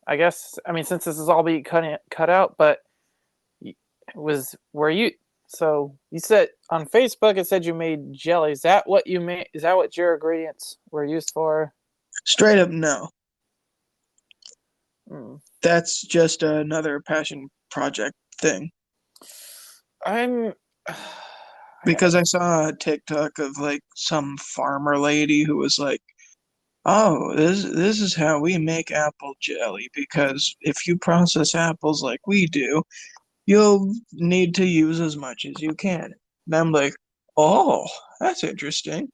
I guess, I mean, since this is all being cut out, but were you, so you said on Facebook it said you made jelly. Is that what you made? Is that what your ingredients were used for? Straight up, no. Hmm. That's just another passion project thing. I'm. Because I saw a TikTok of like some farmer lady who was like, "Oh, this is how we make apple jelly because if you process apples like we do, you'll need to use as much as you can." And I'm like, "Oh, that's interesting."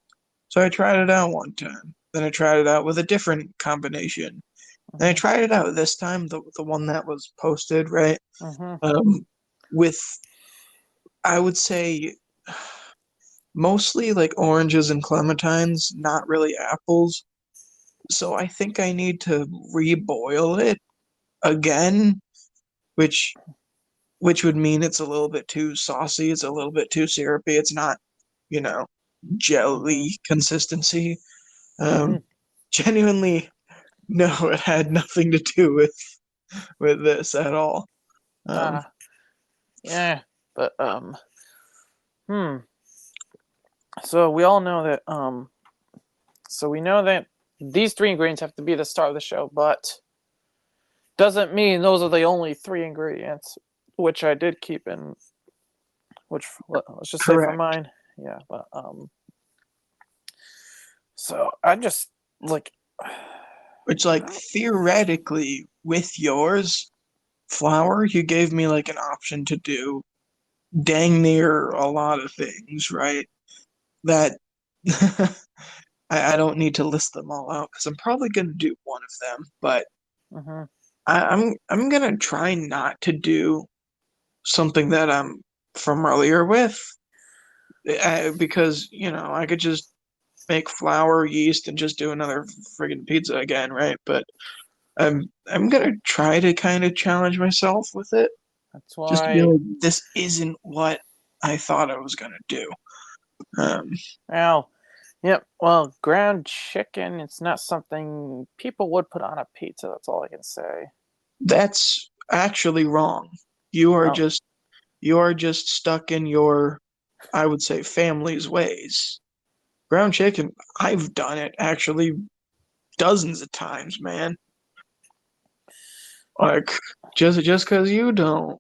So I tried it out one time. Then I tried it out with a different combination. And I Mhm, tried it out this time, the one that was posted, right? mhm. Um, with I would say mostly like oranges and clementines, not really apples. So I think I need to reboil it again, which which would mean it's a little bit too saucy, it's a little bit too syrupy. It's not, you know, Mhm. jelly consistency. Um, Mhm. genuinely, no, it had nothing to do with this at all. Um, Ah, yeah, but hmm. So we all know that so we know that these three ingredients have to be the star of the show, but doesn't mean those are the only three ingredients, which I did keep in. Which let's just say for correct. mine, yeah. But so I just like Which, like, theoretically, with yours, flour, you gave me like an option to do dang near a lot of things, right? That I don't need to list them all out because I'm probably gonna do one of them, but mhm. I'm gonna try not to do something that I'm familiar with, because I could just make flour, yeast, and just do another friggin' pizza again, right? But I'm gonna try to kind of challenge myself with it, That's just to be why. like, this isn't what I thought I was gonna do. Um, Well, yep. Well, ground chicken. It's not something people would put on a pizza. That's all I can say. that's actually wrong. You are Oh, just you are just stuck in your, I would say, family's ways. Ground chicken, I've done it actually dozens of times, man. Like just because you don't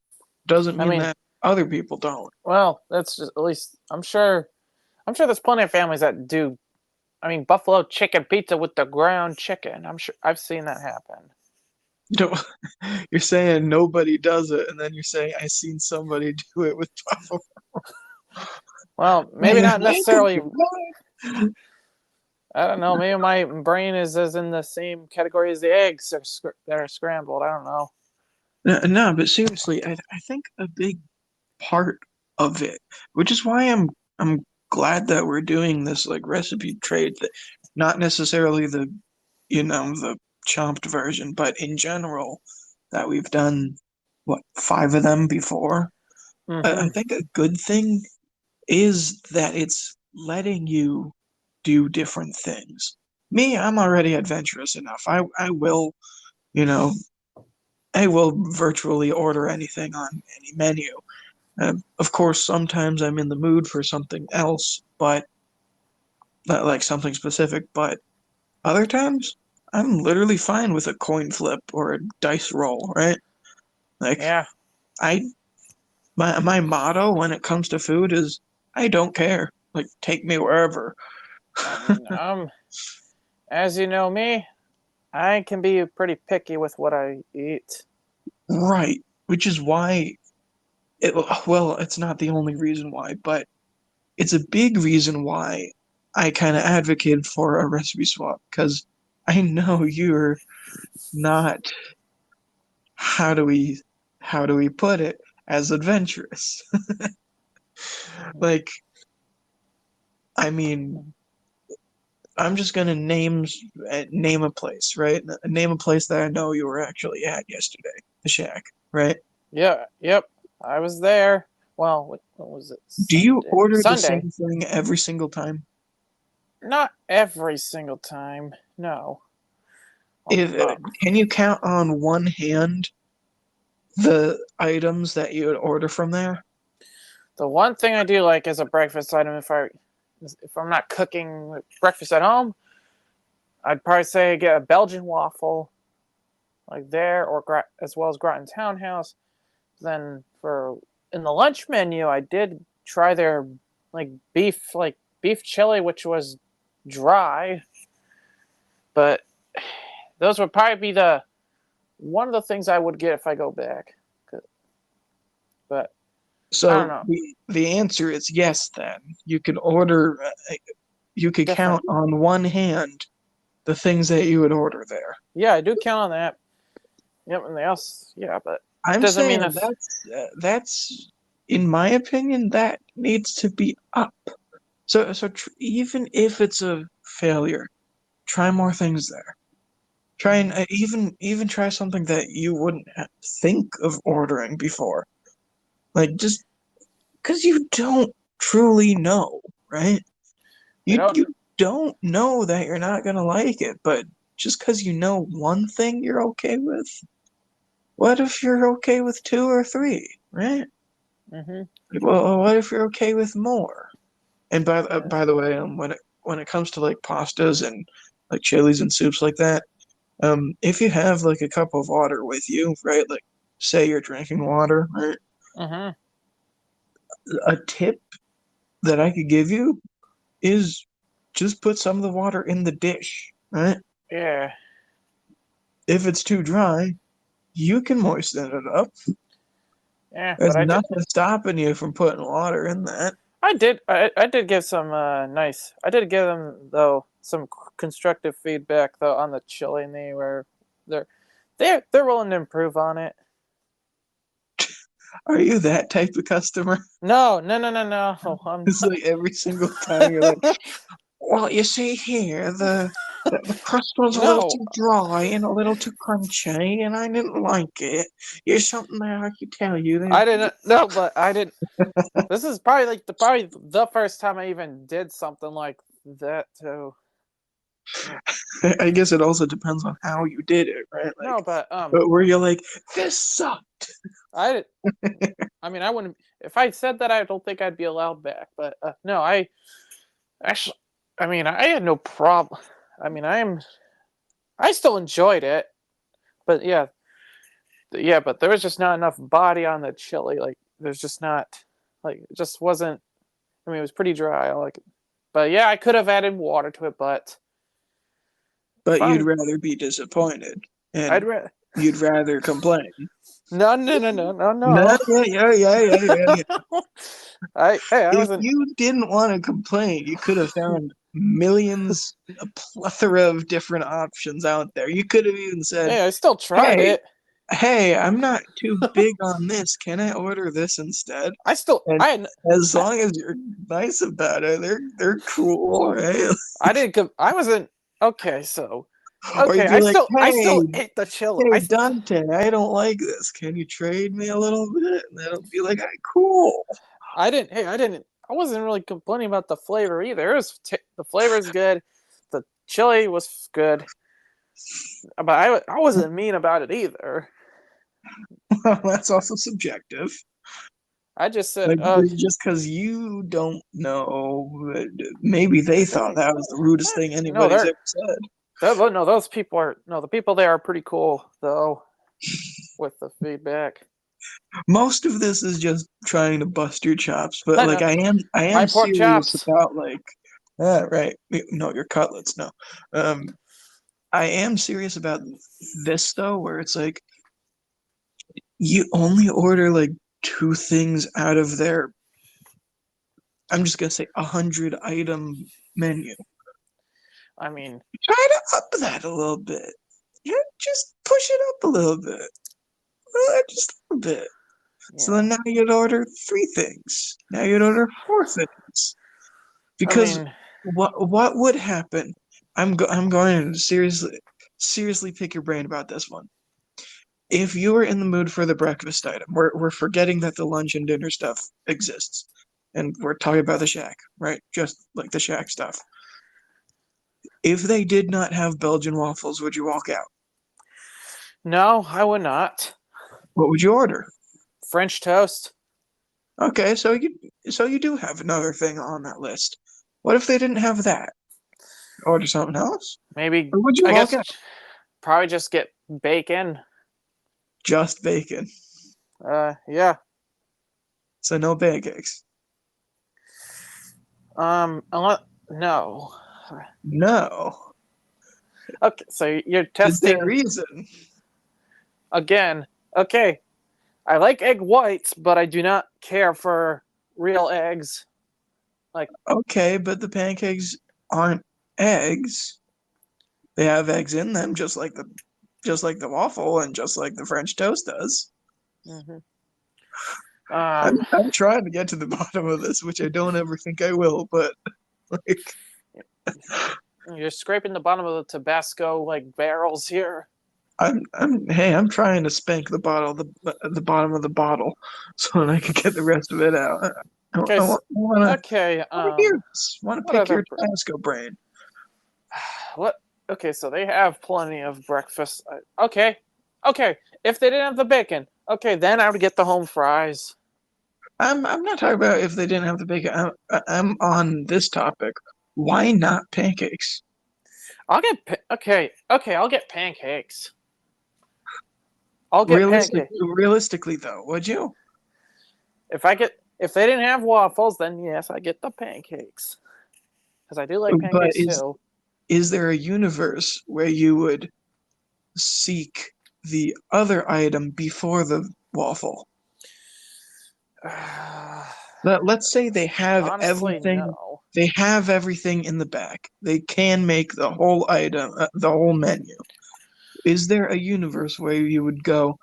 doesn't I mean mean, that other people don't. well, that's just at least I'm sure. I'm sure there's plenty of families that do. I mean, buffalo chicken pizza with the ground chicken. I'm sure I've seen that happen. No, you're saying nobody does it, and then you're saying I seen somebody do it with buffalo. Well, maybe not necessarily. I don't know. Maybe my brain is as in the same category as the eggs that are scrambled. I don't know. No, no, but seriously, I think a big part of it, which is why I'm glad that we're doing this like recipe trade, that not necessarily the chopped version, but in general that we've done what, five of them before. I Mm-hmm. think a good thing is that it's letting you do different things. Me, I'm already adventurous enough. You know, I will virtually order anything on any menu. Of course, sometimes I'm in the mood for something else, but not like something specific. But other times, I'm literally fine with a coin flip or a dice roll, right? Like Yeah. I, my motto when it comes to food is I don't care. Like take me wherever. I mean, as you know me, I can be pretty picky with what I eat. Right. Which is why well, it's not the only reason why, but it's a big reason why I kind of advocated for a recipe swap because I know you're not, how do we put it, as adventurous. Mhm. Like, I mean, I'm just gonna name a place, right? Name a place that I know you were actually at yesterday, the Shack, right? Yeah. Yep. I was there. Well, what was it? Do you Sunday. order the Sunday. same thing every single time? Not every single time. No. If can you count on one hand the items that you would order from there? The one thing I do like as a breakfast item, if I'm not cooking breakfast at home, I'd probably say get a Belgian waffle, like there, or as well as Groton Townhouse. Then for in the lunch menu, I did try their beef chili, which was dry, but those would probably be the one of the things I would get if I go back. But I don't So know. the answer is yes. Then you could order. You could count Different. on one hand the things that you would order there. Yeah, I do count on that. Yep, and the else, yeah, but I'm doesn't saying mean if that's in my opinion that needs to be up. Even if it's a failure, try more things there. Try and even try something that you wouldn't think of ordering before. Like just because you don't truly know, right? we don't. You don't know that you're not gonna like it, but just because you know one thing you're okay with, what if you're okay with two or three, right? Mm-hmm. Well, what if you're okay with more? And Yeah. by the way, when it comes to like pastas and like chilies and soups like that, if you have like a cup of water with you, right? Like say you're drinking water, right? Mm-hmm. A tip that I could give you is just put some of the water in the dish, right? Yeah. If it's too dry, you can moisten it up. Yeah. There's But nothing stopping you from putting water in that. I did give some nice. I did give them though some constructive feedback though on the chili, and they're they're willing to improve on it. Are you that type of customer? No, no, no, no, no. I'm It's like every single time you're like, well, you see here, the crust was a little no. too dry and a little too crunchy, and I didn't like it. Here's something that I could tell you. I didn't. No, but I didn't. This is probably probably the first time I even did something like that too. I guess it also depends on how you did it, right? Like, No, but but where you're like, this sucked. I did. I mean, I wouldn't. If I said that, I don't think I'd be allowed back. But no, I actually. I mean, I had no problem. I mean, I still enjoyed it, but yeah, but there was just not enough body on the chili. Like, there's just not. Like, it just wasn't. I mean, it was pretty dry. But yeah, I could have added water to it, but But you'd fine. rather be disappointed, I'd and rather. you'd rather complain. No, no, no, no, no, No, no. yeah. I If wasn't. you didn't want to complain, you could have found millions, a plethora of different options out there. You could have even said, Hey, I still tried "Hey, it. hey, I'm not too big on this. Can I order this instead?" I still, And I had, as I, long as you're nice about it, they're cool, right? I didn't. I wasn't. Okay, so, Or you'd okay, be like, I "Hey, still ate the chili. hey, Dante, I don't like this. Can you trade me a little bit?" And they'll be like, "Cool." I didn't. Hey, I didn't. I wasn't really complaining about the flavor either. The flavor is good. The chili was good, but I wasn't mean about it either. Well, that's also subjective. I just said, Like just because you don't know, maybe they thought that was the rudest thing no, anybody's ever said. no, those people are no, the people there are pretty cool though with the feedback. Most of this is just trying to bust your chops, but No, like no, I my am pork serious chops. about like, right? No, your cutlets. No, I am serious about this though, where it's like you only order like two things out of their, I'm just gonna say 100 item menu. I mean, Try to up that a little bit. Yeah, just push it up a little bit. Just a little bit. So yeah. then now you'd order three things. Now you'd order four things. I Because mean, what would happen? I'm going to seriously pick your brain about this one. If you were in the mood for the breakfast item, we're forgetting that the lunch and dinner stuff exists, and we're talking about the shack, right? Just like the shack stuff. If they did not have Belgian waffles, would you walk out? No, I would not. What would you order? French toast. Okay, so you do have another thing on that list. What if they didn't have that? Order something else? Maybe, Or would you I all guess, get probably just get bacon. just bacon? Yeah. So no pancakes. No. No. Okay, so you're Is there a testing reason? again. Okay, I like egg whites, but I do not care for real eggs. Like, Okay, but the pancakes aren't eggs. They have eggs in them, just like the waffle and just like the French toast does. mhm. I'm trying to get to the bottom of this, which I don't ever think I will, but like You're scraping the bottom of the Tabasco like barrels here. I'm trying to spank the bottom of the bottle so that I can get the rest of it out. Okay, okay. I want to hear this. I want to What pick your other? Tabasco brain. What? Okay, so they have plenty of breakfast. Okay, okay. If they didn't have the bacon, okay, then I would get the home fries. I'm not talking about if they didn't have the bacon. I'm on this topic. Why not pancakes? I'll get okay, okay. I'll get pancakes. I'll get pancakes. Realistically though, would you? If they didn't have waffles, then yes, I get the pancakes because I do like But pancakes too. is there a universe where you would seek the other item before the waffle? Let's say Honestly, no. they have everything in the back. They can make the whole item, the whole menu. Is there a universe where you would go,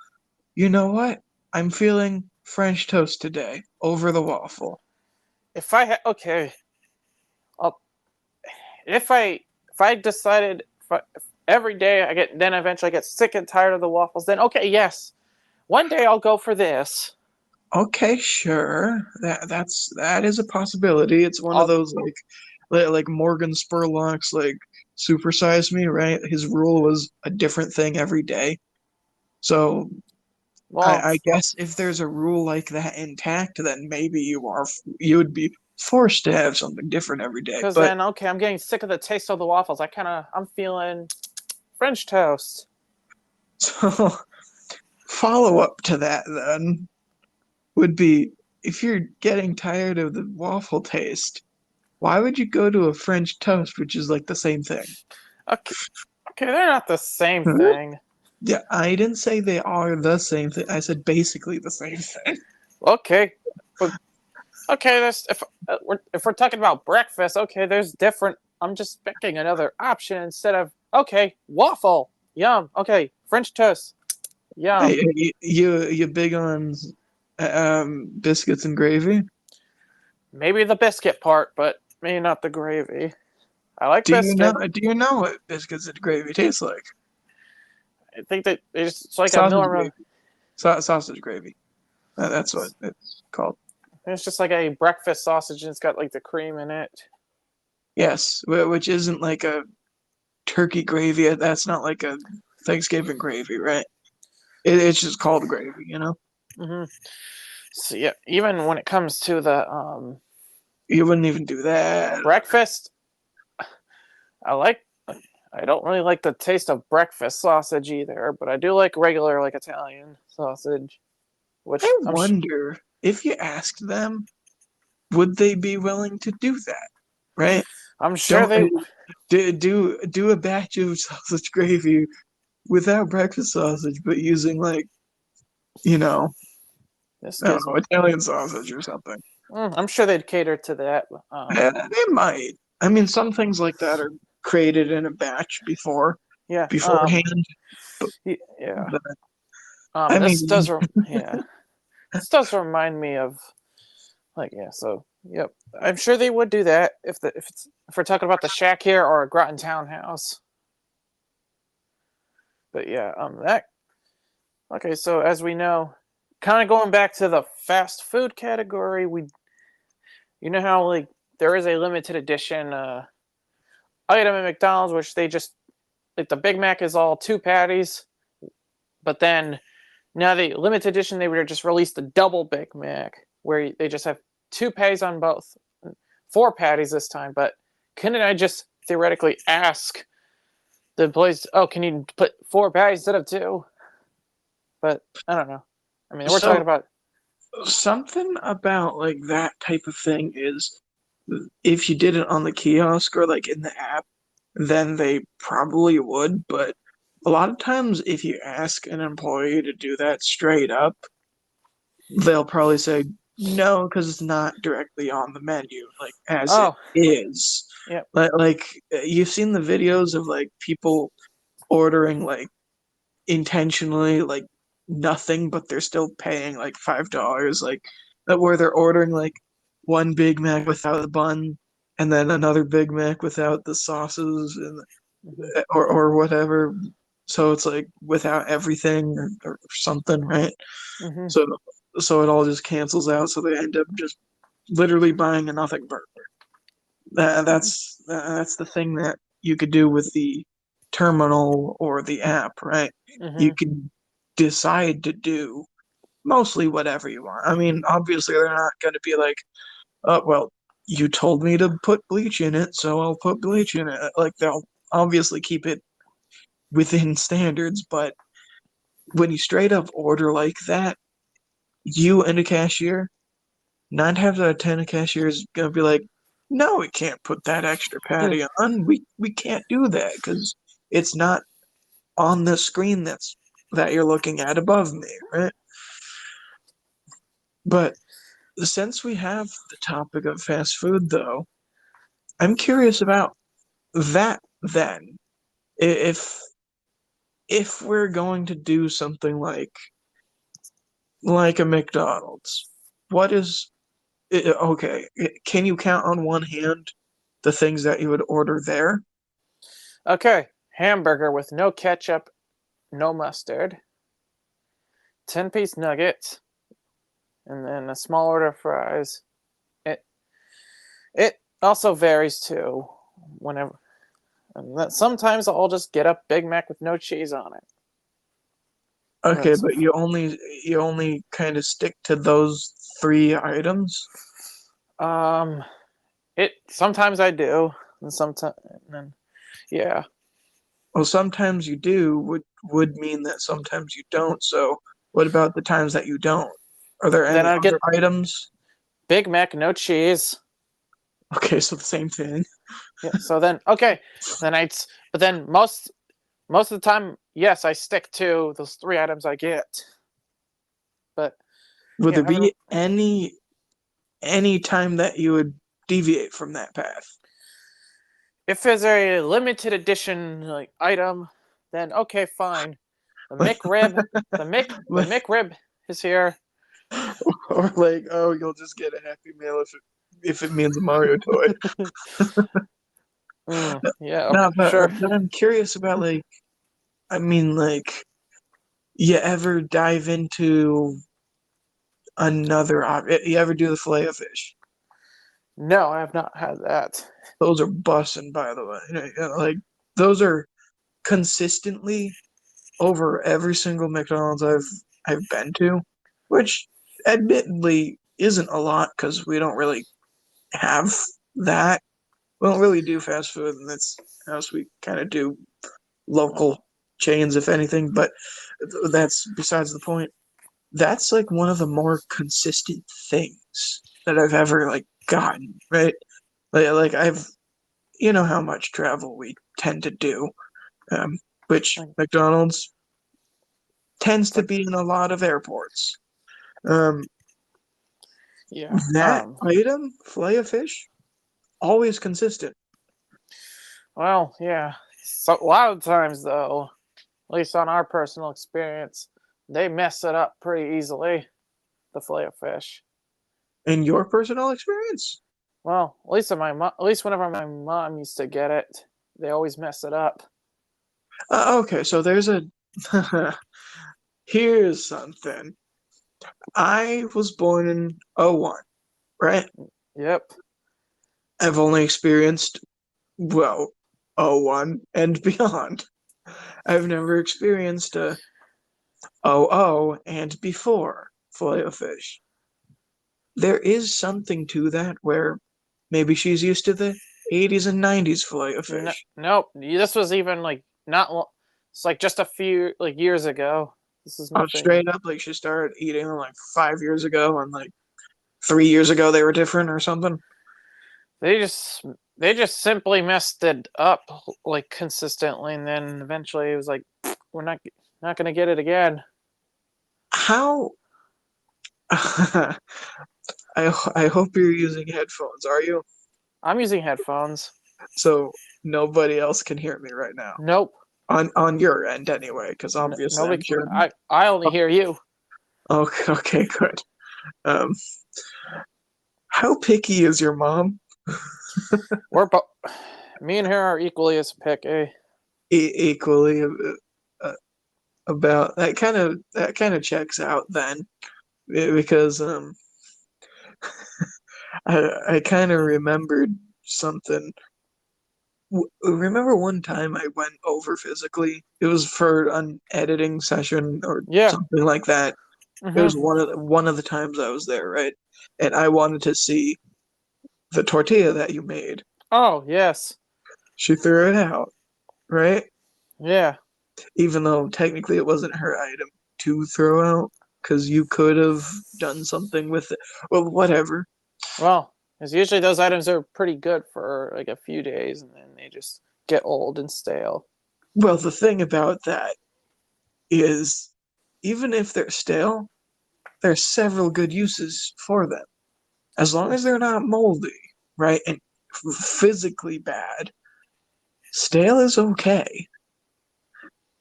you know what? I'm feeling French toast today over the waffle. Okay, I'll, if I decided if every day then eventually I get sick and tired of the waffles, then okay, yes, one day I'll go for this. Okay, sure. That is a possibility. It's one of I'll those like Morgan Spurlock's like supersize me, right? His rule was a different thing every day. So well, I guess if there's a rule like that intact, then maybe you would be forced to have something different every day. because But then okay, I'm getting sick of the taste of the waffles. I'm feeling French toast. so follow up to that then would be if you're getting tired of the waffle taste, why would you go to a French toast, which is like the same thing? Okay, okay, they're not the same Huh? thing. Yeah, I didn't say they are the same thing. I said basically the same thing. Okay, but okay, if we're talking about breakfast, okay, there's different. I'm just picking another option instead of okay, waffle, yum. Okay, French toast, yum. You big on biscuits and gravy? Maybe the biscuit part, but maybe not the gravy. I like biscuit. Do you know what biscuits and gravy tastes like? I think that it's like a Sausage normal. gravy. Sausage gravy. That's what it's called. It's just like a breakfast sausage, and it's got like the cream in it. Yes, which isn't like a turkey gravy. That's not like a Thanksgiving gravy, right? It's just called gravy, you know? Hmm. So yeah, even when it comes to the You wouldn't even do that. breakfast, I like. I don't really like the taste of breakfast sausage either, but I do like regular like Italian sausage, which I wonder if you asked them, would they be willing to do that? Right? I'm sure Don't they. do a batch of sausage gravy without breakfast sausage, but using like, you know, This I don't gives know, me. Italian sausage or something. I'm sure they'd cater to that. They might. I mean, some things like that are created in a batch Yeah. beforehand. But, Yeah. but I This mean, does. Yeah. This does remind me of like yeah. So yep. I'm sure they would do that if we're talking about the shack here or a Groton townhouse. But yeah. That. Okay. So as we know, kind of going back to the fast food category, you know how like there is a limited edition item at McDonald's which they just like the Big Mac is all two patties But then now the limited edition, they would just release the double Big Mac, where they just have 2 patties on both, 4 patties this time. But couldn't I just theoretically ask the employees, "Oh, can you put 4 patties instead of 2?" But I don't know. I mean, we're talking So about. something about like that type of thing is if you did it on the kiosk or like in the app, then they probably would. But a lot of times, if you ask an employee to do that straight up, they'll probably say no because it's not directly on the menu, like as it Oh, is. yep. Like you've seen the videos of like people ordering like intentionally like nothing, but they're still paying like $5, like that where they're ordering like one Big Mac without the bun, and then another Big Mac without the sauces, and Hmm. or whatever. So it's like without everything or something, right? Hmm. So so it all just cancels out. So they end up just literally buying a nothing burger. That's the thing that you could do with the terminal or the app, right? Hmm. You can decide to do mostly whatever you want. I mean, obviously they're not going to be like, "Oh, well, you told me to put bleach in it, so I'll put bleach in it." Like they'll obviously keep it within standards, but when you straight up order like that, you and a cashier, 9 times out of 10, a cashier is gonna be like, "No, we can't put that extra patty on. We can't do that because it's not on the screen that you're looking at above me, right?" But since we have the topic of fast food, though, I'm curious about that. Then, if if we're going to do something like a McDonald's, what is okay? Can you count on one hand the things that you would order there? Okay, hamburger with no ketchup, no mustard, 10-piece nuggets, and then a small order of fries. It it also varies too. Whenever sometimes I'll just get a Big Mac with no cheese on it. Okay, That's but you only kind of stick to those 3 items. um it sometimes I do, and sometimes and yeah. Well, sometimes you do would mean that sometimes you don't. So, what about the times that you don't? Are there Then any I other get items? Big Mac, no cheese. Okay, so the same thing. Yeah. So then okay, then but then most of the time, yes, I stick to those 3 items I get. But Would yeah, there be any time that you would deviate from that path? if there's a limited edition like item, then okay, fine. The Like, McRib, the like, McRib is here. or like, oh, you'll just get a Happy Meal if it means a Mario toy. Yeah, No, sure. but I'm curious about like, I mean, like, you ever dive into another you ever do the fillet of fish? No, I have not had that. Those are bussin', by the way. Like those are consistently over every single McDonald's I've been to, which admittedly isn't a lot because we don't really have that. We don't really do fast food, and that's else we kind of do local chains, if anything. But that's besides the point. That's like one of the more consistent things that I've ever like gotten, right? Like I've you know how much travel we tend to do, um, which Like, McDonald's tends it's to like, be in a lot of airports. Um, yeah. that item, fillet of fish, always consistent. Well, yeah. So a lot of times, though, at least on our personal experience, they mess it up pretty easily. The fillet of fish. In your personal experience? Well, at least at least whenever my mom used to get it, they always mess it up. Okay, so there's a. Here's something. I was born in '01, right? Yep. I've only experienced, well, '01 and beyond. I've never experienced a and before Filet-O-Fish. There is something to that where maybe she's used to the 80s and 90s No, Filet-O-Fish. nope. This was even like not. It's like just a few like years ago. This is nothing. Straight up, like she started eating them like 5 years ago, and like 3 years ago they were different or something. They just they just simply messed it up like consistently, and then eventually it was like we're not gonna get it again. How? I hope you're using headphones, are you? I'm using headphones. So nobody else can hear me right now. Nope. On your end anyway, because obviously Nobody. I'm sure. I only hear you. Okay, okay, good. Um, how picky is your mom? Me and her are equally as picky. Equally uh, about that kind of checks out then, because I kind of remembered something. Remember one time I went over physically? It was for an editing session or Yeah. something like that. It was Mm-hmm. one of the times I was there, right? And I wanted to see the tortilla that you made. Oh yes. She threw it out, right? Yeah. Even though technically it wasn't her item to throw out, because you could have done something with it. Well, whatever. Well, because usually those items are pretty good for like a few days, and then they just get old and stale. Well, the thing about that is, even if they're stale, there's several good uses for them. As long as they're not moldy, right? And physically bad, stale is okay.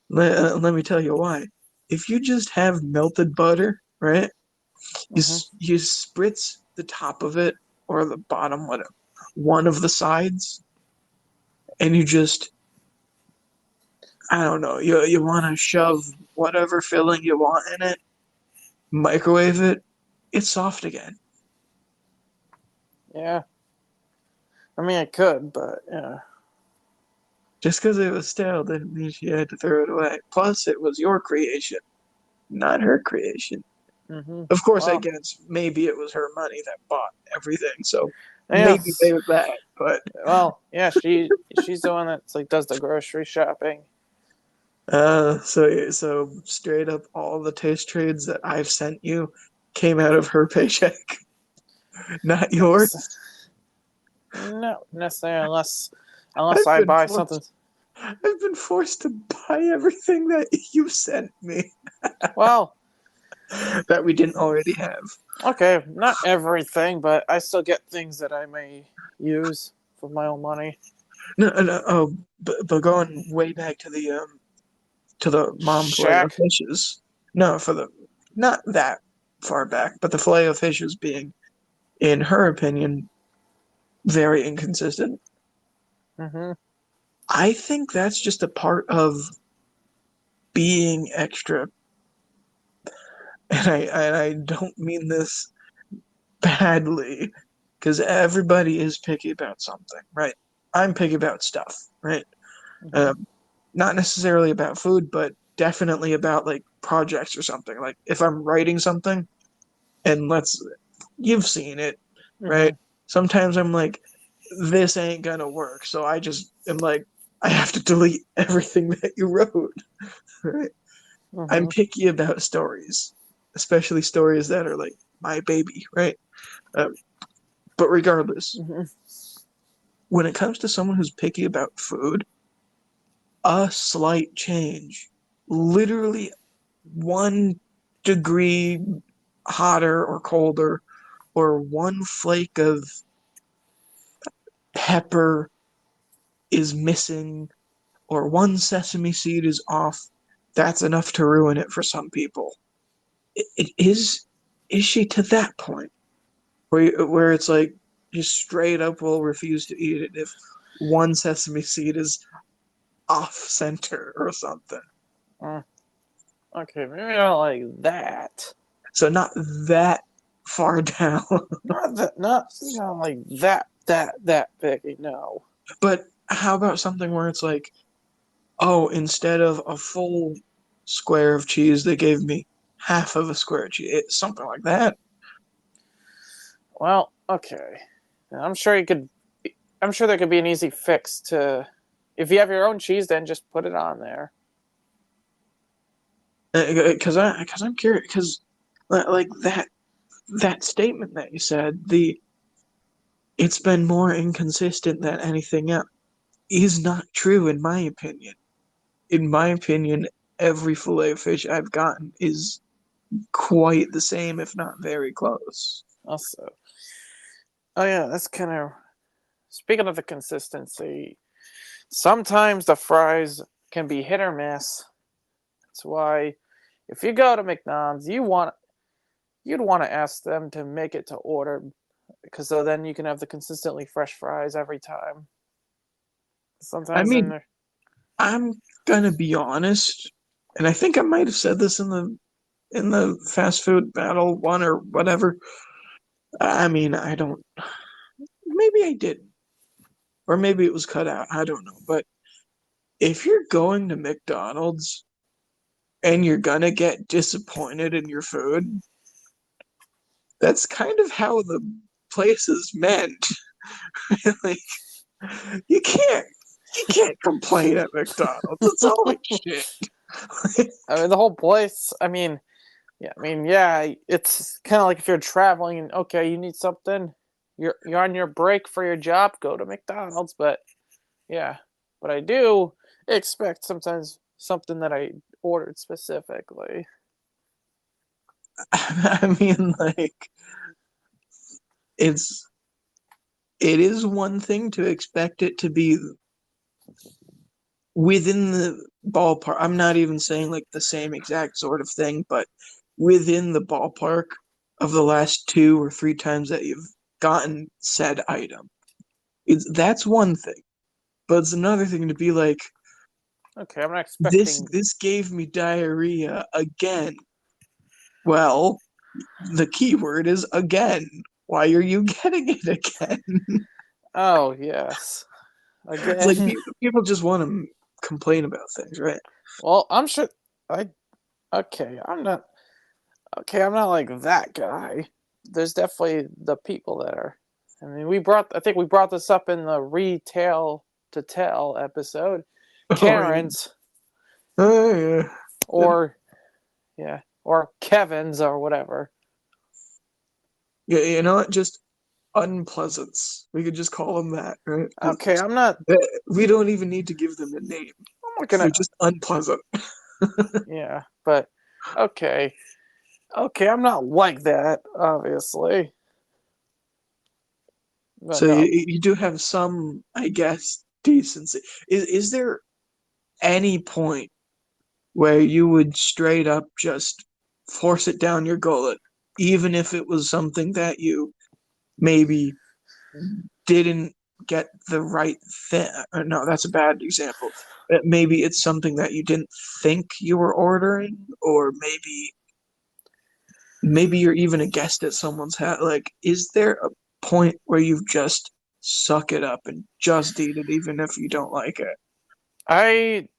Let me tell you why. If you just have melted butter, right? Mm-hmm. You spritz the top of it or the bottom, whatever, one of the sides, and you just, I don't know, you want to shove whatever filling you want in it, microwave it, it's soft again. Yeah. I mean, I could, but yeah. Just because it was stale didn't mean she had to throw it away. Plus, it was your creation, not her creation. Mm-hmm. Of course, I Well, guess maybe it was her money that bought everything, so maybe yes. there's that. But Well, yeah. She's the one that's like does the grocery shopping. so straight up, all the taste trades that I've sent you came out of her paycheck, not yours. No, necessarily unless I've I been buy something. forced. I've been forced to buy everything that you sent me Well, that we didn't already have. okay, not everything, but I still get things that I may use for my own money. No, no. Oh, but going way back to the mom fillet of Shack. fishes. No, for the not that far back, but the fillet of fishes being, in her opinion, very inconsistent. Mm-hmm. I think that's just a part of being extra, and I don't mean this badly, because everybody is picky about something, right? I'm picky about stuff, right? Mm-hmm. Um, Not necessarily about food, but definitely about like projects or something. Like if I'm writing something, and you've seen it, Mm-hmm. right? Sometimes I'm like, this ain't gonna work, so I just am like, I have to delete everything that you wrote. Right? I'm Mm-hmm. picky about stories, especially stories that are like my baby, right? Um, but regardless, Mm-hmm. when it comes to someone who's picky about food, a slight change, literally 1 degree hotter or colder, or one flake of pepper is missing, or one sesame seed is off, that's enough to ruin it for some people. It is she to that point where it's like you straight up will refuse to eat it if one sesame seed is off center or something. Mm. Okay, maybe not like that. So not that far down. Not like that big. No. But how about something where it's like, oh, instead of a full square of cheese, they gave me half of a square of cheese, something like that. Well, okay. I'm sure you could. I'm sure there could be an easy fix to. If you have your own cheese, then just put it on there. Because I'm curious, because like that statement that you said, it's been more inconsistent than anything else, is not true in my opinion. In my opinion, every fillet of fish I've gotten is quite the same, if not very close. Also, oh yeah, that's kind of. Speaking of the consistency, sometimes the fries can be hit or miss. That's why, if you go to McDonald's, you'd want to ask them to make it to order, because so then you can have the consistently fresh fries every time. I Sometimes in mean, there, I'm gonna be honest, and I think I might have said this in the fast food battle one or whatever. I mean, I don't. Maybe I didn't, or maybe it was cut out. I don't know. But if you're going to McDonald's and you're gonna get disappointed in your food, that's kind of how the place is meant. Like, you can't you can't complain at McDonald's. It's always shit. I mean, the whole place. Yeah, it's kind of like if you're traveling and okay, you need something, you're on your break for your job, go to McDonald's. But yeah, but I do expect sometimes something that I ordered specifically. I mean, like, it's it is one thing to expect it to be within the ballpark. I'm not even saying like the same exact sort of thing, but within the ballpark of the last two or three times that you've gotten said item. That's one thing. But it's another thing to be like, Okay, I'm not this expecting. this gave me diarrhea again. Well, the key word is again. Why are you getting it again? Oh yes, It's like again. people just want to complain about things, right? Well, I'm sure. I okay. I'm not like that guy. There's definitely the people that are. I mean, I think we brought this up in the retail to tell episode. Oh yeah. Karens Oh yeah. or yeah, or Kevin's or whatever. Yeah, you know what? Just unpleasants. We could just call them that, right? Okay, I'm not. We don't even need to give them a name. I'm not They're gonna. just unpleasant. Yeah, but okay, okay. I'm not like that, obviously. But So no, you do have some, I guess, decency. Is there any point where you would straight up just force it down your gullet, even if it was something that you maybe didn't get the right thing? No, that's a bad example. Maybe it's something that you didn't think you were ordering, or maybe you're even a guest at someone's house. Like, is there a point where you just suck it up and just eat it, even if you don't like it? I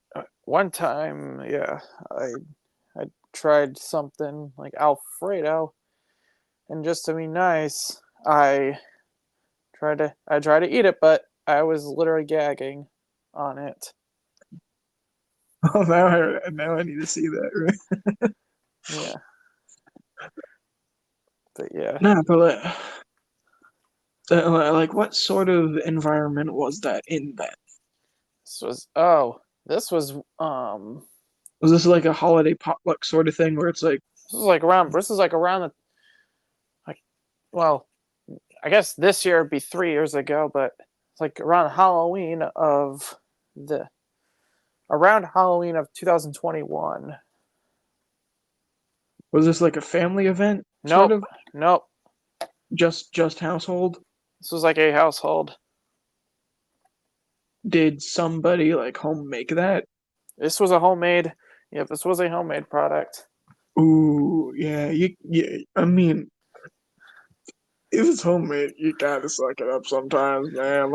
one time, yeah, I tried something like Alfredo, and just to be nice, I tried to eat it, but I was literally gagging on it. Oh, now I need to see that. Right? Yeah, but yeah, No, but like, what sort of environment was that in that? this was Was this like a holiday potluck sort of thing where it's like, this is like around the like well, I guess this year would be 3 years ago, but it's like the around Halloween of 2021. was this like a family event sort Nope, of? nope. Just household? This was like a household. Did somebody like home make that? This was a homemade. Yeah, this was a homemade product. Ooh, yeah, yeah. I mean, if it's homemade, you gotta suck it up sometimes, man.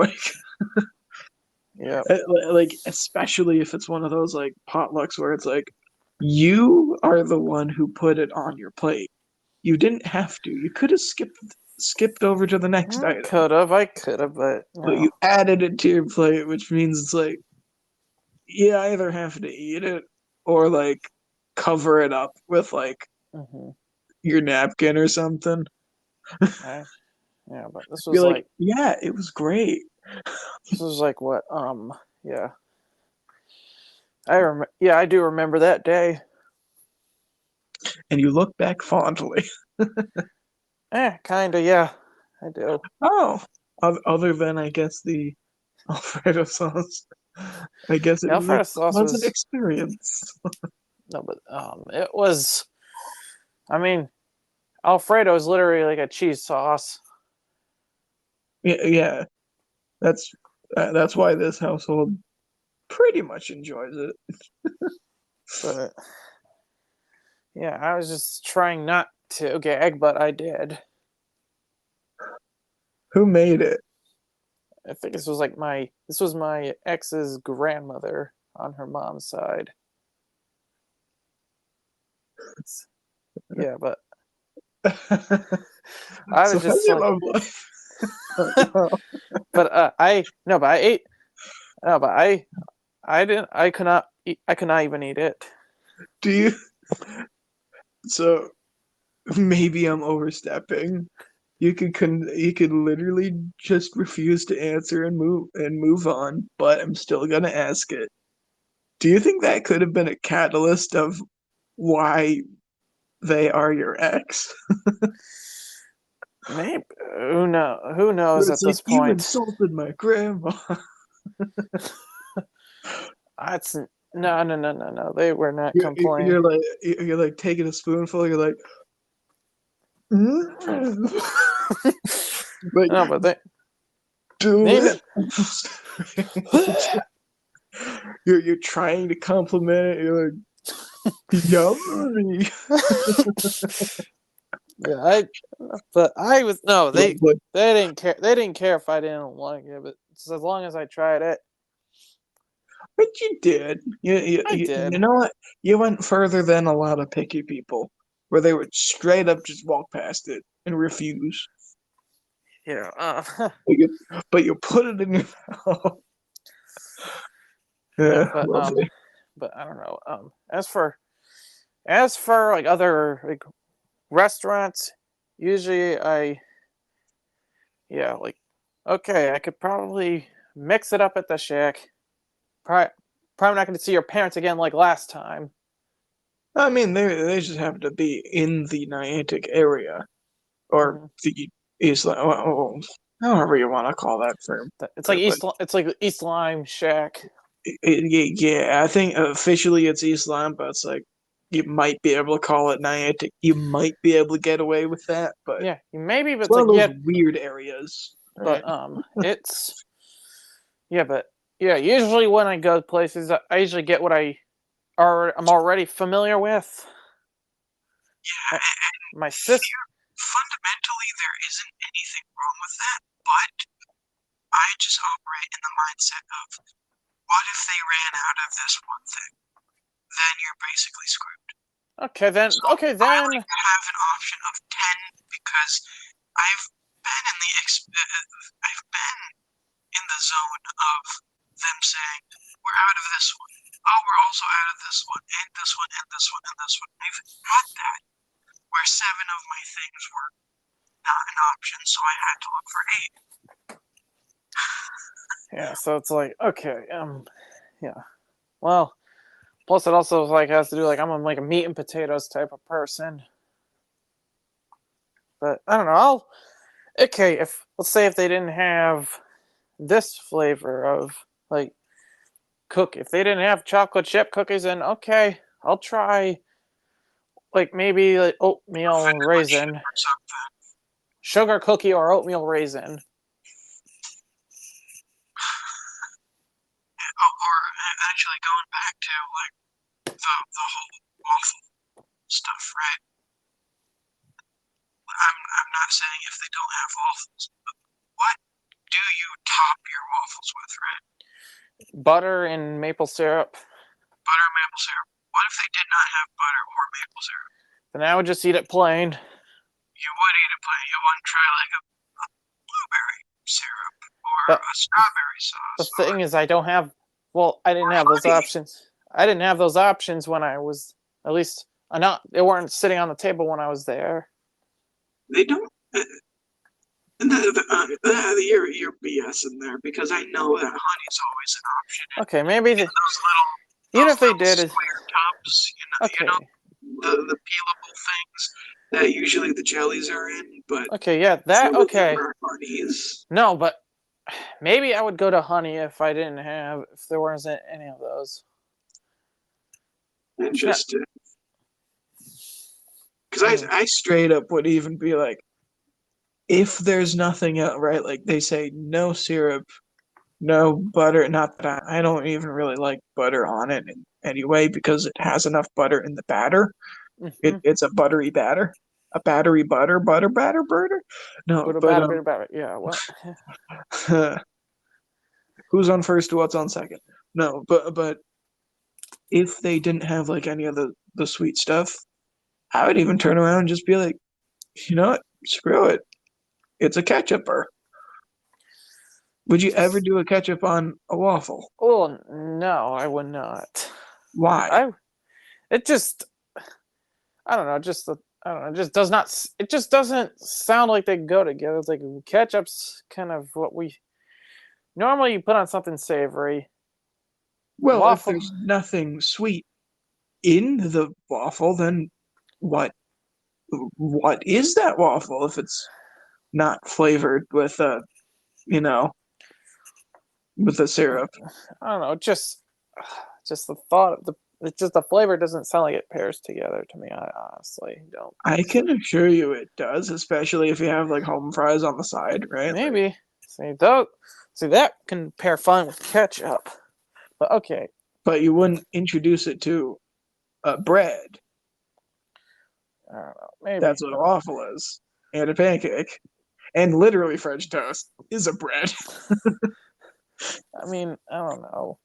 Yeah. Like especially if it's one of those like potlucks where it's like You are the one who put it on your plate. You didn't have to. You could have skipped over to the next I item, could have, but but you added it to your plate, which means it's like you either have to eat it or like cover it up with like hmm your napkin or something. yeah, but this Be was like, like yeah, it was great. what yeah. I do remember that day. And you look back fondly. Kinda, yeah. I do. Oh, other than I guess the Alfredo sauce, I guess it The was a Alfredo sauce pleasant was experience. no, but it was. I mean, Alfredo is literally like a cheese sauce. Yeah, that's why this household pretty much enjoys it. But yeah, I was just trying not to gag, but I did. Who made it? I think this was my ex's grandmother on her mom's side. Yeah, but I was So how's just your like, love life right now? but I no, but I ate no, but I didn't I could not even eat it. Do you? So maybe I'm overstepping. You could literally just refuse to answer and move on, but I'm still gonna ask it. Do you think that could have been a catalyst of why they are your ex? Maybe who Where knows it's at like this you point. insulted my grandma. That's no. They were not complaining. You're like taking a spoonful. You're like, mm. Like No, but they delicious. maybe You're trying to compliment it. You're like yummy. yeah, but I was no, But they didn't care. They didn't care if I didn't like it, but just as long as I tried it, but you did. I You did. know what? You went further than a lot of picky people, where they would straight up just walk past it and refuse. Yeah. But you put it in your mouth. Yeah, Yeah, lovely. but I don't know. As for like other like restaurants, usually like okay, I could probably mix it up at the shack. Probably, probably not going to see your parents again like last time. I mean, they just happen to be in the Niantic area or hmm the Islam. However you want to call that firm. It's like But It's like East Lime Shack. yeah, I think officially it's Islam, but it's like you might be able to call it Niantic. You might be able to get away with that, but Yeah, maybe, but it's it's one of like those yeah, weird areas, right? but it's yeah, but yeah. Usually when I go places, I usually get what I'm already familiar with. Yeah, Uh, and My sis. fundamentally there isn't anything wrong with that, but I just operate in the mindset of what if they ran out of this one thing? Then you're basically screwed. So Okay I then. like to have an option of 10 because I've been in the I've been in the zone of them saying we're out of this one. Oh, we're also out of this one and this one and this one and this one. I've had that where 7 of my things were not an option, so I had to look for 8. Yeah, so it's like okay, yeah. Well, plus it also like has to do like I'm like a meat and potatoes type of person. But I don't know. Okay. If let's say if they didn't have this flavor of like if they didn't have chocolate chip cookies, then okay, I'll try like maybe like oatmeal Vanilla chip raisin, or something. sugar cookie or oatmeal raisin. Oh, or actually going back to like the whole waffle stuff, right? I'm not saying if they don't have waffles, but what do you top your waffles with, right? Butter and maple syrup. Butter, maple syrup. What what if they did not have butter or maple syrup? Then I would just eat it plain. You would eat it plain. You wouldn't try like a blueberry syrup or But a strawberry sauce. the thing is, I don't have. Well, I didn't have those honey. options. I didn't have those options when I was, at least, not. They weren't sitting on the table when I was there. They don't. You're BSing there because I know that honey's always an option. Okay, maybe Those even little if they did, square tubs, okay, the peelable things that usually the jellies are in, but okay, yeah, that some of okay. them are honeys. No, but maybe I would go to honey if I didn't have, if there wasn't any of those. Interesting. Because I straight up would even be like, if there's nothing else, right? Like they say, no syrup, no butter. Not that I don't even really like butter on it anyway because it has enough butter in the batter. Mm-hmm. It's a buttery batter, a battery butter, burger. No, but yeah. What? who's on first? What's on second? No, but if they didn't have like any of the sweet stuff, I would even turn around and just be like, you know what? Screw it. It's a ketchuper. Would you ever do a ketchup on a waffle? Oh no, I would not. Why? It just, I don't know. I don't know. It just does not. It just doesn't sound like they go together. It's like ketchup's kind of what we normally you put on something savory. Well, if Waffle. there's nothing sweet in the waffle, then what is that waffle if it's not flavored with you know, with the syrup? I don't know. Just the thought of the. It's just the flavor doesn't sound like it pairs together to me. I honestly don't. I can assure you it does, especially if you have like home fries on the side, right? Maybe. See that can pair fine with ketchup. But okay. But you wouldn't introduce it to bread. I don't know. Maybe. That's what a waffle is. And a pancake. And literally French toast is a bread. I mean, I don't know.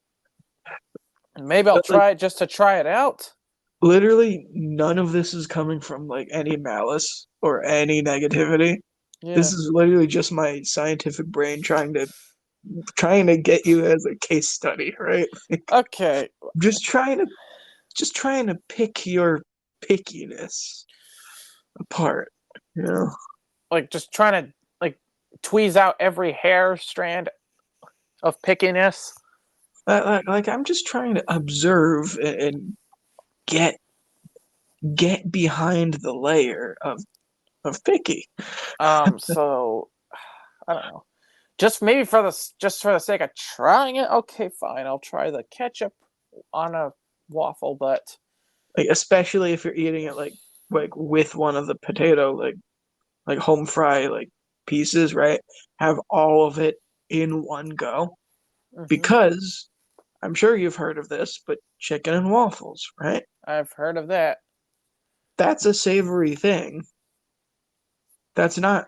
Maybe I'll try it just to try it out. Literally none of this is coming from like any malice or any negativity. Yeah. This is literally just my scientific brain trying to get you as a case study, right? Okay. just trying to pick your pickiness apart, you know? Like just trying to like tweeze out every hair strand of pickiness. Like I'm just trying to observe and get behind the layer of picky. So I don't know. Just maybe for the sake of trying it, okay, fine. I'll try the ketchup on a waffle, but Like especially if you're eating it like with one of the potato like home fry like pieces, right? Have all of it in one go. Because I'm sure you've heard of this, but chicken and waffles, right? I've heard of that. That's a savory thing. That's not,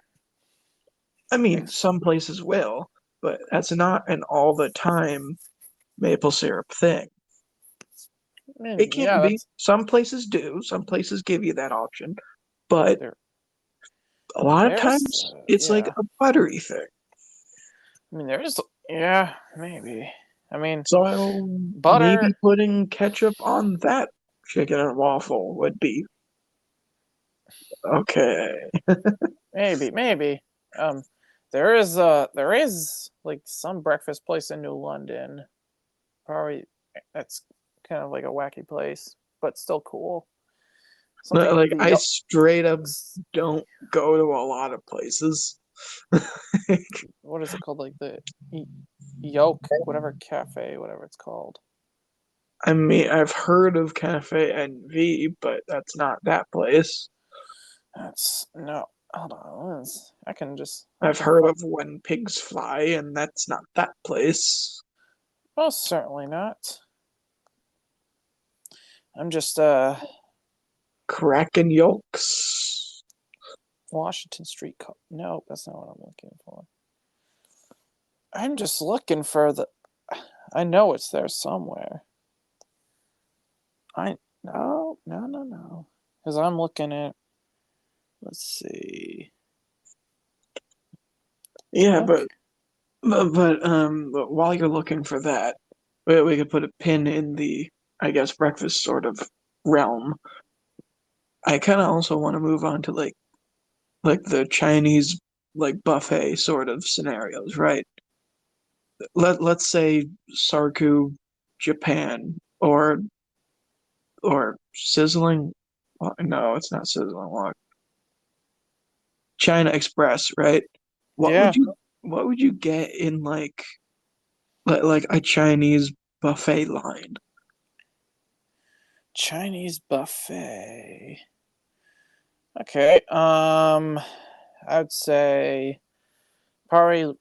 I mean, some places will, but that's not an all the time maple syrup thing. I mean, It can be. Some places do. Some places give you that option, but a lot of times it's like a buttery thing. I mean, yeah, maybe. I mean, so butter. Maybe putting ketchup on that chicken and waffle would be okay. maybe. There is like some breakfast place in New London. Probably that's kind of like a wacky place, but still cool. Something like I straight up don't go to a lot of places. What is it called? Like the Yolk, whatever cafe, whatever it's called. I mean, I've heard of Cafe NV, but that's not that place. That's no. Hold on. I can just. I've heard of When Pigs Fly, and that's not that place. Well, certainly not. I'm just Kraken Yolks. Washington Street. No, that's not what I'm looking for. I'm just looking for the. I know it's there somewhere. No. Because I'm looking at. Let's see. Yeah, Okay. but while you're looking for that, we could put a pin in the, I guess, breakfast sort of realm. I kind of also want to move on to like the Chinese like buffet sort of scenarios, right? Let's say Sarku, Japan, or sizzling. No, it's not sizzling. China Express, right? What Yeah. would you get in like a Chinese buffet line? Chinese buffet. Okay. I'd say probably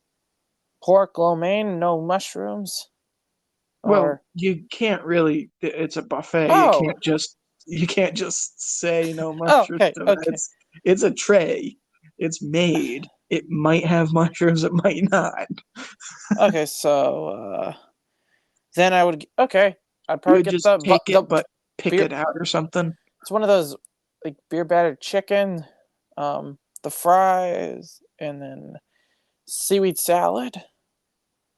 pork lo mein, no mushrooms. Well, Or you can't really. It's a buffet. oh, You can't just say no oh, mushrooms okay, to that. okay, It's a tray. It's made. It might have mushrooms. It might not. okay. So then I would okay. I'd You probably would get just take the it, but pick beer. it out or something. It's one of those like beer battered chicken, the fries, and then seaweed salad.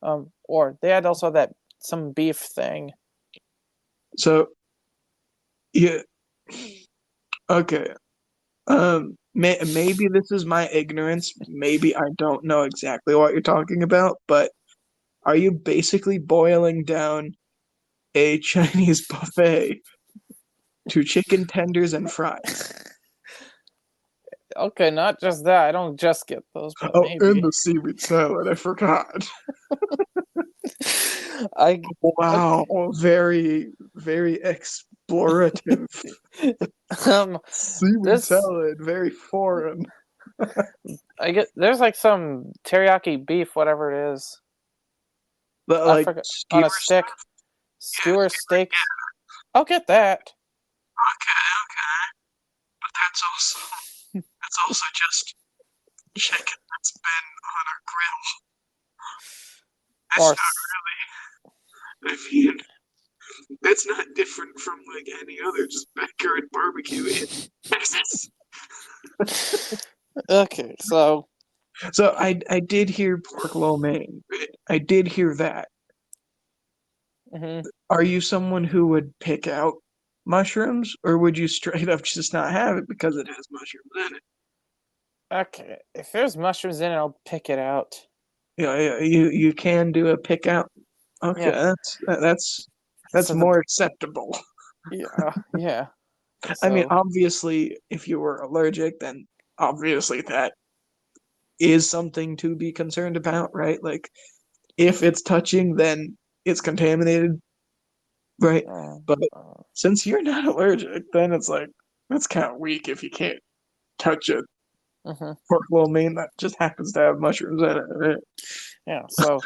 Or they had also that some beef thing. So yeah, okay. Maybe this is my ignorance. Maybe I don't know exactly what you're talking about, but are you basically boiling down a Chinese buffet to chicken tenders and fries? Okay, not just that. I don't just get those, but Oh, and maybe. the seaweed salad, I forgot. I Wow, okay. very, very explorative. um Seaweed this salad, very foreign. I get there's like some teriyaki beef, whatever it is. I Like forgot on skewer a stuff? stick, Yeah, skewer steaks. I'll get that. okay, okay. But that's also just chicken that's been on a grill. Or That's not, I mean, that's not different from like any other just backyard barbecue in Texas. okay, so So I did hear pork lo mein. I did hear that. mhm. Are you someone who would pick out mushrooms, or would you straight up just not have it because it has mushrooms in it? Okay, if there's mushrooms in it, I'll pick it out. Yeah, you can do a pick out. Okay, Yeah. that's So the more acceptable. yeah. I mean, So obviously, if you were allergic, then obviously that is something to be concerned about, right? Like, if it's touching, then it's contaminated, right? uh, But uh, since you're not allergic, then it's like that's kind of weak if you can't touch a mhm. pork lo mein that just happens to have mushrooms in it. Right? Yeah. So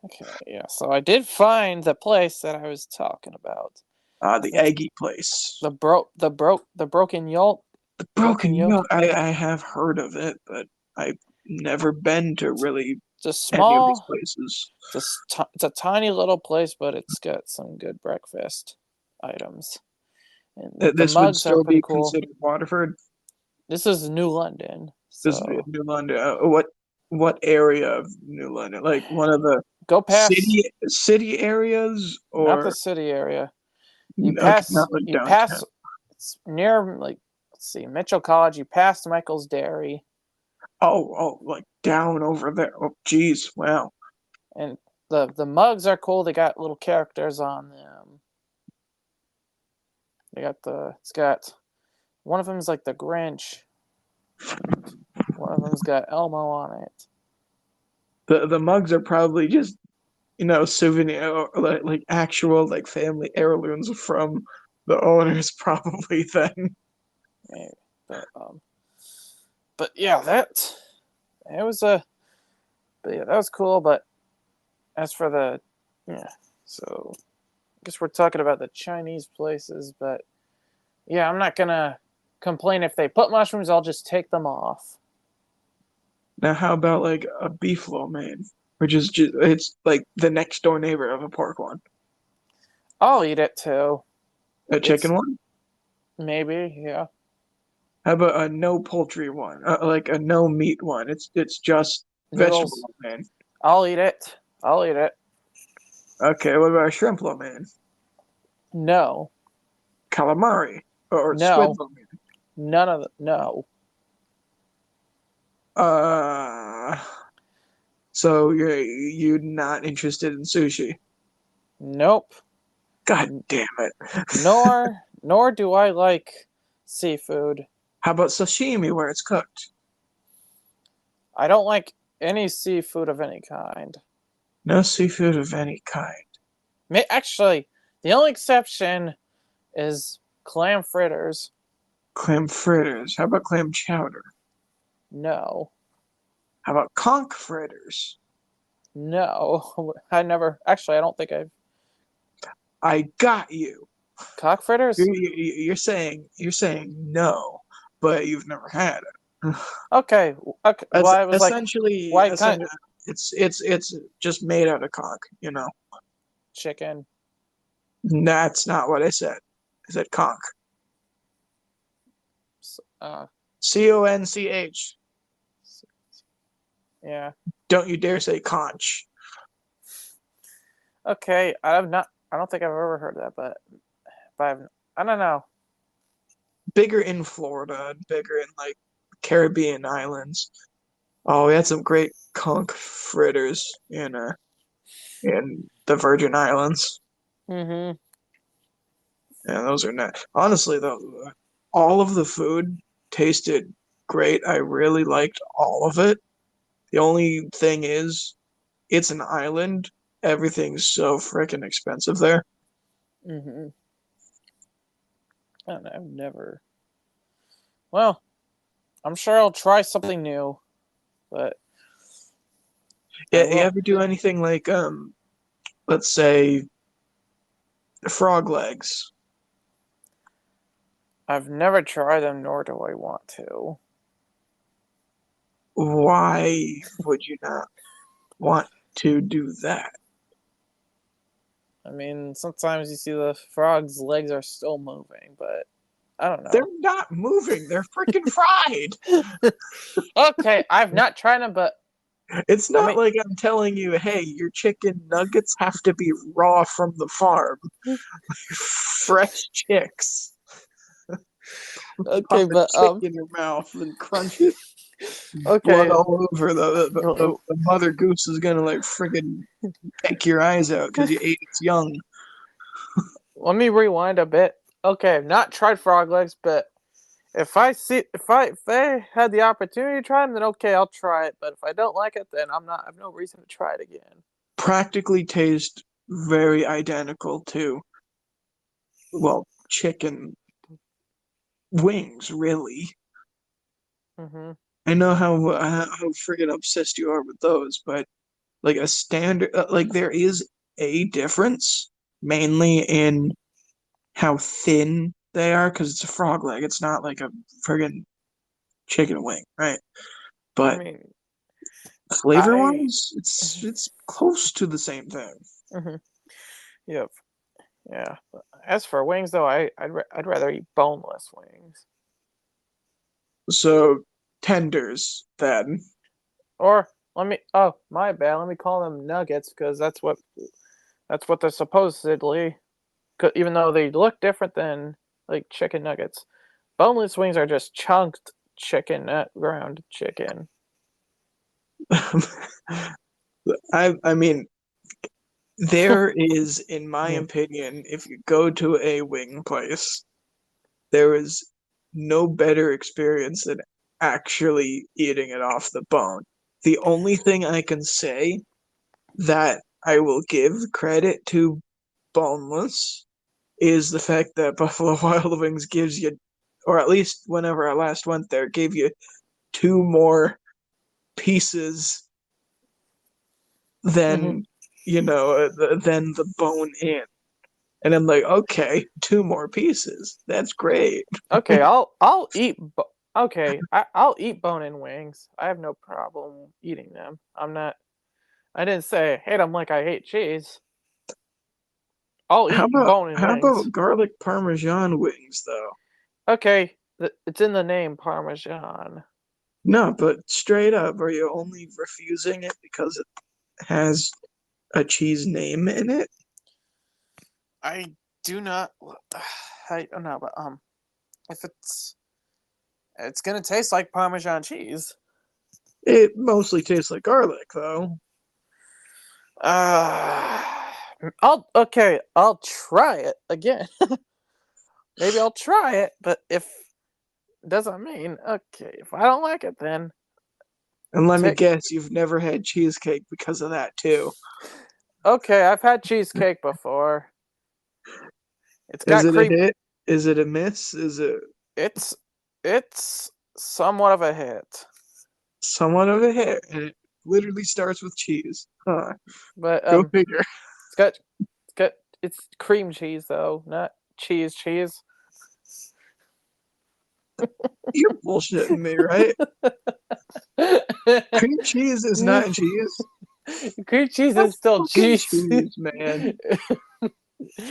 okay, yeah. So I did find the place that I was talking about. Ah, I the think it's eggy place. the broken yolk. The Broken broken yolk. yoke. I have heard of it, but I've never been to really It's a any of these small. places. It's a tiny little place, but it's got some good breakfast items, and the This would mugs are still pretty be cool. considered Waterford. This is New London, This would be so New London. What area of New London? Like one of the go past city areas, not the or city area. okay, not like You downtown. pass. It's near like let's see, Mitchell College. You pass Michael's Dairy, Oh, like down over there. Oh, geez, wow. and the mugs are cool. They got little characters on them. They got the it's got one of them's like the Grinch, and one of them's got Elmo on it. The mugs are probably just souvenir or like actual like family heirlooms from the owners, probably then. Maybe. But but yeah, that it was a but yeah, that was cool. But as for the yeah, so I guess we're talking about the Chinese places, but yeah, I'm not gonna complain if they put mushrooms. I'll just take them off. Now, how about like a beef lo mein, which is just it's like the next door neighbor of a pork one. I'll eat it too. A chicken one? Maybe, yeah. How about a no poultry one? Like a no meat one. It's just vegetable Noodles. lo mein. I'll eat it. I'll eat it. Okay, what about a shrimp lo mein? No. Calamari or squid No. lo mein? None of the no. Uh, so you're not interested in sushi? Nope. God damn it! Nor do I like seafood. How about sashimi where it's cooked? I don't like any seafood of any kind. No seafood of any kind. Actually, the only exception is clam fritters. Clam fritters. How about clam chowder? No. How about conch fritters? No. I never. Actually, I don't think I've. I got you. Cock fritters? You're saying no, but you've never had it. Okay. Okay. Well, As I was like, why kind essentially, it's just made out of conch. chicken? That's not what I said. I said conch. Uh, Conch. yeah. Don't you dare say conch. Okay. I have not. I don't think I've ever heard that, but I don't know. Bigger in Florida, bigger in like Caribbean islands. Oh, we had some great conch fritters in the Virgin Islands. Mm-hmm. Yeah, those are not honestly though. All of the food tasted great. I really liked all of it. The only thing is, it's an island. Everything's so freaking expensive there. Mm-hmm. I don't know, I've never. Well, I'm sure I'll try something new, but I Yeah, you will. ever do anything like let's say frog legs? I've never tried them, nor do I want to. Why would you not want to do that? I mean, sometimes you see the frog's legs are still moving, but I don't They're know. not moving. They're freaking fried. Okay, I've not tried them, but It's I not mean, like I'm telling you, hey, your chicken nuggets have to be raw from the farm. Fresh chicks. Pop okay, a but chick in your mouth and crunch it. Blood okay. all over. The mother goose is gonna like friggin' peck your eyes out because you ate its young. Let me rewind a bit. Okay, I've not tried frog legs, but if I had the opportunity to try them, then okay, I'll try it. But if I don't like it, then I have no reason to try it again. Practically taste very identical to, well, chicken wings, really. Mm-hmm. I know how friggin' obsessed you are with those, but like a standard, like there is a difference, mainly in how thin they are, because it's a frog leg. It's not like a friggin' chicken wing, right? I But mean, flavor I. wise, it's close to the same thing. Mm-hmm. Yep. Yeah. But as for wings, though, I'd rather eat boneless wings. So tenders then. Or let me. Oh, my bad. Let me call them nuggets because that's what they're supposedly. Even though they look different than like chicken nuggets, boneless wings are just chunked chicken, not ground chicken. I mean, there is, in my Mhm. opinion, if you go to a wing place, there is no better experience than actually eating it off the bone. The only thing I can say that I will give credit to boneless is the fact that Buffalo Wild Wings gives you, or at least whenever I last went there, gave you two more pieces Mhm. than than the bone in. And I'm like, okay, two more pieces. That's great. Okay, I'll eat. Okay, I'll eat bone-in wings. I have no problem eating them. I'm not. I didn't say I hate them like I hate cheese. I'll eat bone and how wings. about garlic parmesan wings though? Okay, it's in the name Parmesan. No, but straight up, are you only refusing it because it has a cheese name in it? I do not. I don't know, but if it's gonna taste like Parmesan cheese. It mostly tastes like garlic though. Uh, I'll try it again. Maybe I'll try it, but if doesn't mean okay. If I don't like it, then And let me take. guess, you've never had cheesecake because of that too. Okay, I've had cheesecake before. It's Is got it a cream. hit? Is it a miss? Is it It's it's somewhat of a hit, somewhat of a hit? And it literally starts with cheese. Huh. but Go figure. it's cream cheese though, not cheese cheese. You're bullshitting me, right? Cream cheese is not cheese. Cream cheese That's is still fucking cheese. cheese, man.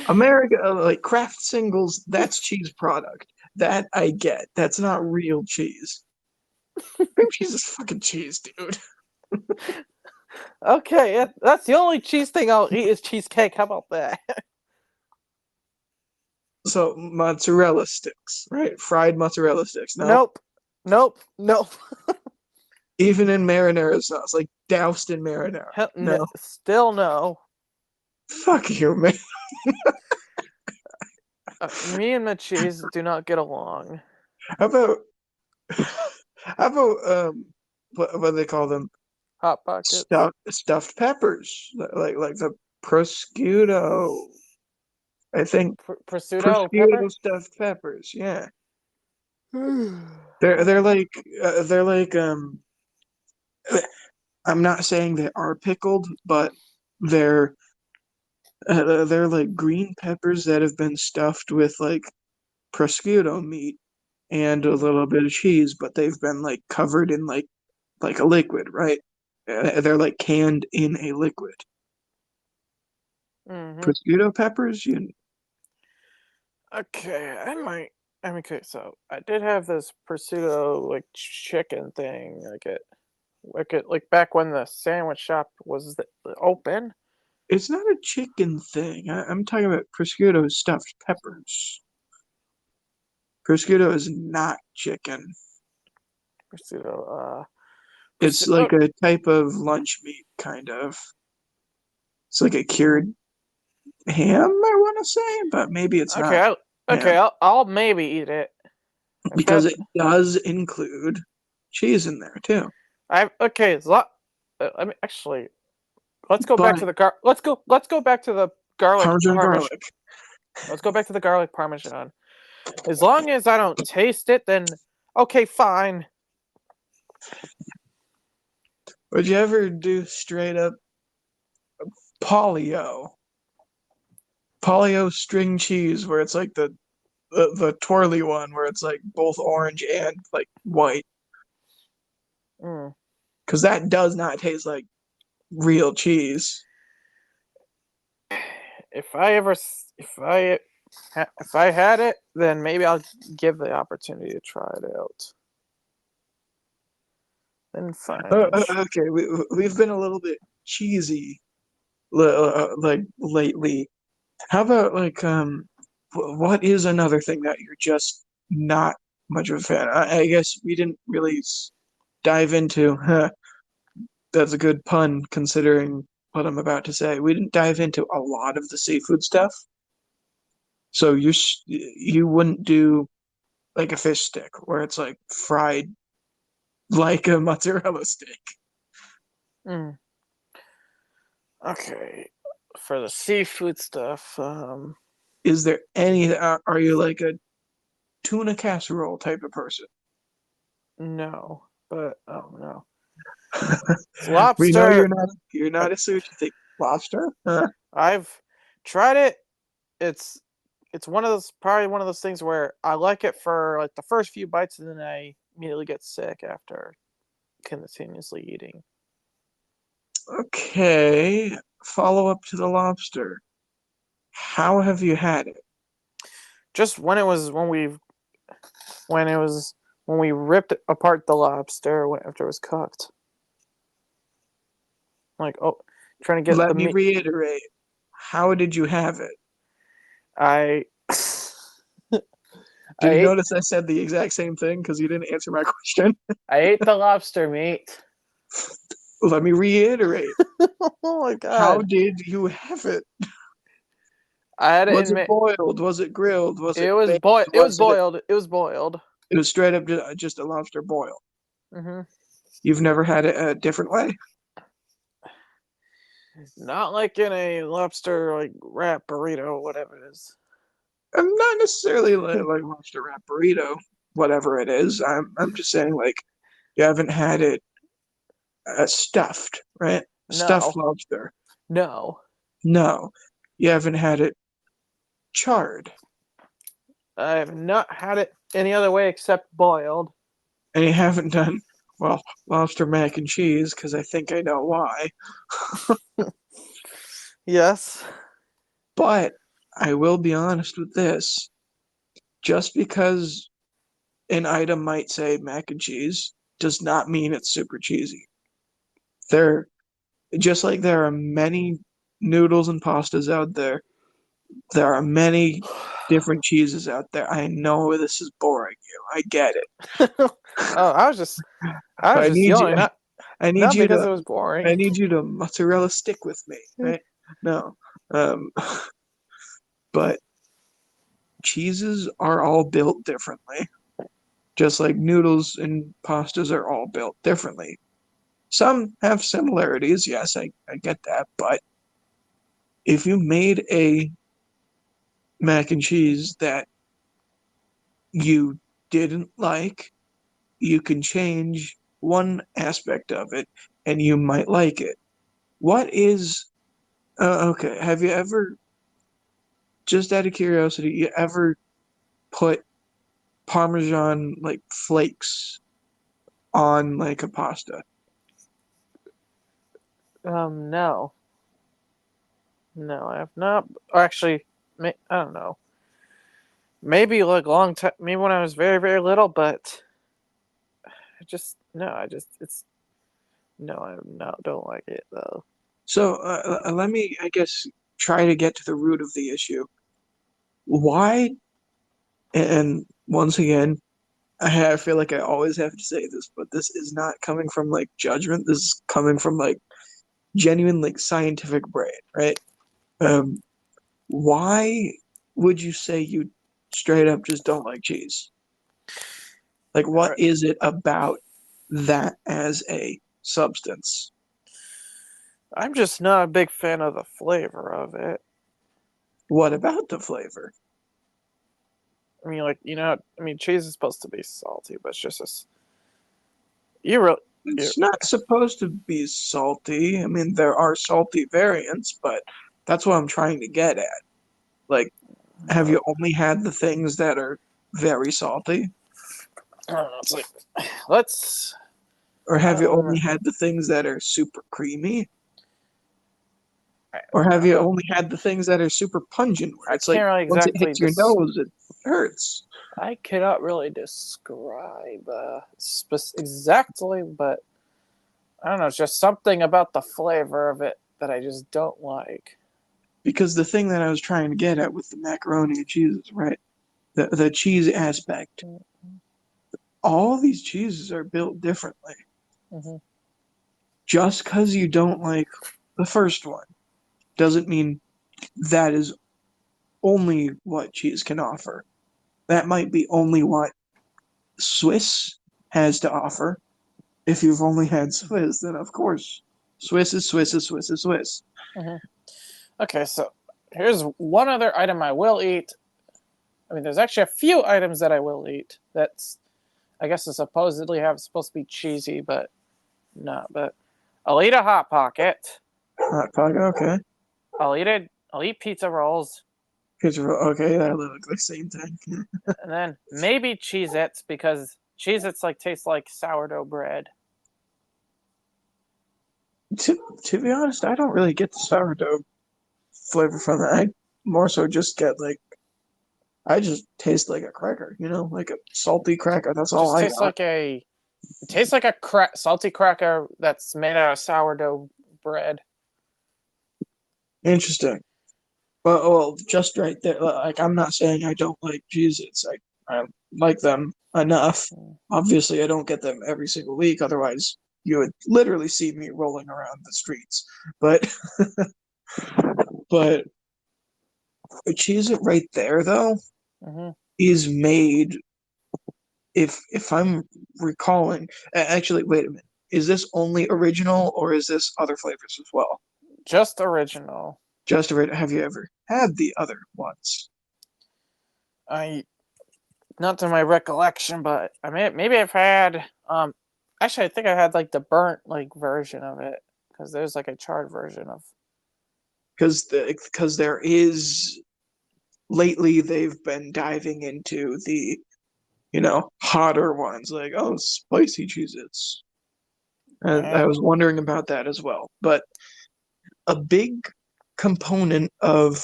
America, like Kraft singles, that's cheese product. That I get. That's not real cheese. Cream cheese is fucking cheese, dude. Okay, that's the only cheese thing I'll eat is cheesecake. How about that? So mozzarella sticks, right? Fried mozzarella sticks. No, Nope, nope. even in marinara sauce, like doused in marinara. No, Still no. fuck you, man. Me and my cheese do not get along. How about how about what do they call them? Hot pockets, Stuffed peppers, like the prosciutto. I think prosciutto prosciutto pepper. stuffed peppers. Yeah, they're like I'm not saying they are pickled, but they're they're like green peppers that have been stuffed with like prosciutto meat and a little bit of cheese, but they've been like covered in like a liquid, right? They're like canned in a liquid. Mm-hmm. Prosciutto peppers, you Okay, I might. I mean, okay, so I did have this prosciutto like chicken thing, like back when the sandwich shop was open. it's not a chicken thing. I'm talking about prosciutto stuffed peppers. Prosciutto is not chicken. Prosciutto, It's prosciutto. like a type of lunch meat, kind of. It's like a cured ham, I want to say, but maybe it's Okay, not ham I'll maybe eat it. I've because got. it does include cheese in there too. I okay. I mean, actually, let's go back But to the Let's go back to the garlic Parmesan parmesan. garlic. Let's go back to the garlic parmesan. As long as I don't taste it, then okay, fine. Would you ever do straight up polio? Polio string cheese, where it's like the twirly one, where it's like both orange and like white, Mm. because that does not taste like real cheese. If I ever, if I had it, then maybe I'll give the opportunity to try it out. Then fine. Okay, we've been a little bit cheesy like lately. How about like what is another thing that you're just not much of a fan? I guess we didn't really dive into. That's a good pun considering what I'm about to say. We didn't dive into a lot of the seafood stuff, so you wouldn't do like a fish stick where it's like fried like a mozzarella stick. Mm. Okay, for the seafood stuff, Is there any? Are you like a tuna casserole type of person? no, oh no, it's We know lobster. you're I, not a sushi thing. Lobster? Huh. I've tried it. It's it's probably one of those things where I like it for like the first few bites, and then I immediately get sick after continuously eating. Okay. Follow up to the lobster. How have you had it? Just when we ripped apart the lobster after it was cooked. Like, oh, trying to get Let the me meat. reiterate. How did you have it? I I Did you ate notice I said the exact same thing because you didn't answer my question? I ate the lobster meat. Let me reiterate. Oh my How god! did you have it? I had it Was in it boiled? Was it grilled? Was it It was baked? boiled. It was Was it? boiled. It was boiled. It was straight up just a lobster boil. Hmm. You've never had it a different way? Not like in a lobster like wrap burrito, whatever it is. Not necessarily like lobster wrap burrito, whatever it is. I'm just saying like you haven't had it stuffed, right? Stuffed No, lobster. no. No, you haven't had it charred, I have not had it any other way except boiled. and you haven't done well lobster mac and cheese because I think I know why. Yes. But I will be honest with this: just because an item might say mac and cheese does not mean it's super cheesy. There, just like there are many noodles and pastas out there, there are many different cheeses out there. I know this is boring you. I get it. Oh, I was I just need you. yelling, not I need not you because to. it was boring. I need you to mozzarella stick with me, right? No, um, but cheeses are all built differently, just like noodles and pastas are all built differently. Some have similarities, yes, I get that, but if you made a mac and cheese that you didn't like, you can change one aspect of it and you might like it. What is, okay, have you ever, just out of curiosity, you ever put Parmesan like flakes on like a pasta? No, no, I have not. Or actually, I don't know. Maybe like long time. Maybe when I was very, very little, but I just no. I just it's no. I no don't like it though. So let me, I guess, try to get to the root of the issue. Why, and once again, I feel like I always have to say this, but this is not coming from like judgment. This is coming from like genuine like scientific brain, right? Um, why would you say you straight up just don't like cheese? Like, All what right. is it about that as a substance? I'm just not a big fan of the flavor of it. What about the flavor? I mean, like I mean, cheese is supposed to be salty, but it's just this. You really, you, It's not supposed to be salty. I mean, there are salty variants, but that's what I'm trying to get at. Like, have uh, you only had the things that are very salty? I don't know. It's like let's. Or have you Um, only had the things that are super creamy? I, Or have you uh, only had the things that are super pungent, where I it's like can't really once it exactly hits your nose, it hurts? I cannot really describe exactly, but I don't know. It's just something about the flavor of it that I just don't like. Because the thing that I was trying to get at with the macaroni and cheeses, right? The cheese aspect. All these cheeses are built differently. Mm-hmm. Just because you don't like the first one doesn't mean that is only what cheese can offer. That might be only what Swiss has to offer. If you've only had Swiss, then of course Swiss is Swiss is Swiss is Swiss. Mm-hmm. Okay, so here's one other item I will eat. I mean, there's actually a few items that I will eat. That's I guess it's supposed to be cheesy, but not. But I'll eat a hot pocket. Hot pocket, okay. I'll eat it. I'll eat pizza rolls, Okay, that look the same thing. and then maybe Cheez-Its because Cheez-Its like taste like sourdough bread. to be honest, I don't really get the sourdough flavor from that. more so just get like I just taste like a cracker, like a salty cracker. That's all Just I tastes got. like it tastes like a salty cracker that's made out of sourdough bread. Interesting. Well, just right there. Like I'm not saying I don't like Cheez-Its. I like them enough. Mm. Obviously, I don't get them every single week. Otherwise, you would literally see me rolling around the streets. But but Cheez-It right there though Hmm. is made. If I'm recalling, actually, wait a minute. Is this only original or is this other flavors as well? Just original. Just original. Have you ever had the other ones? I Not to my recollection, but I mean maybe I've had actually I think I had like the burnt like version of it because there's like a charred version of. Because there is lately they've been diving into the hotter ones like spicy Cheez-Its. And Yeah. I was wondering about that as well. But a big component of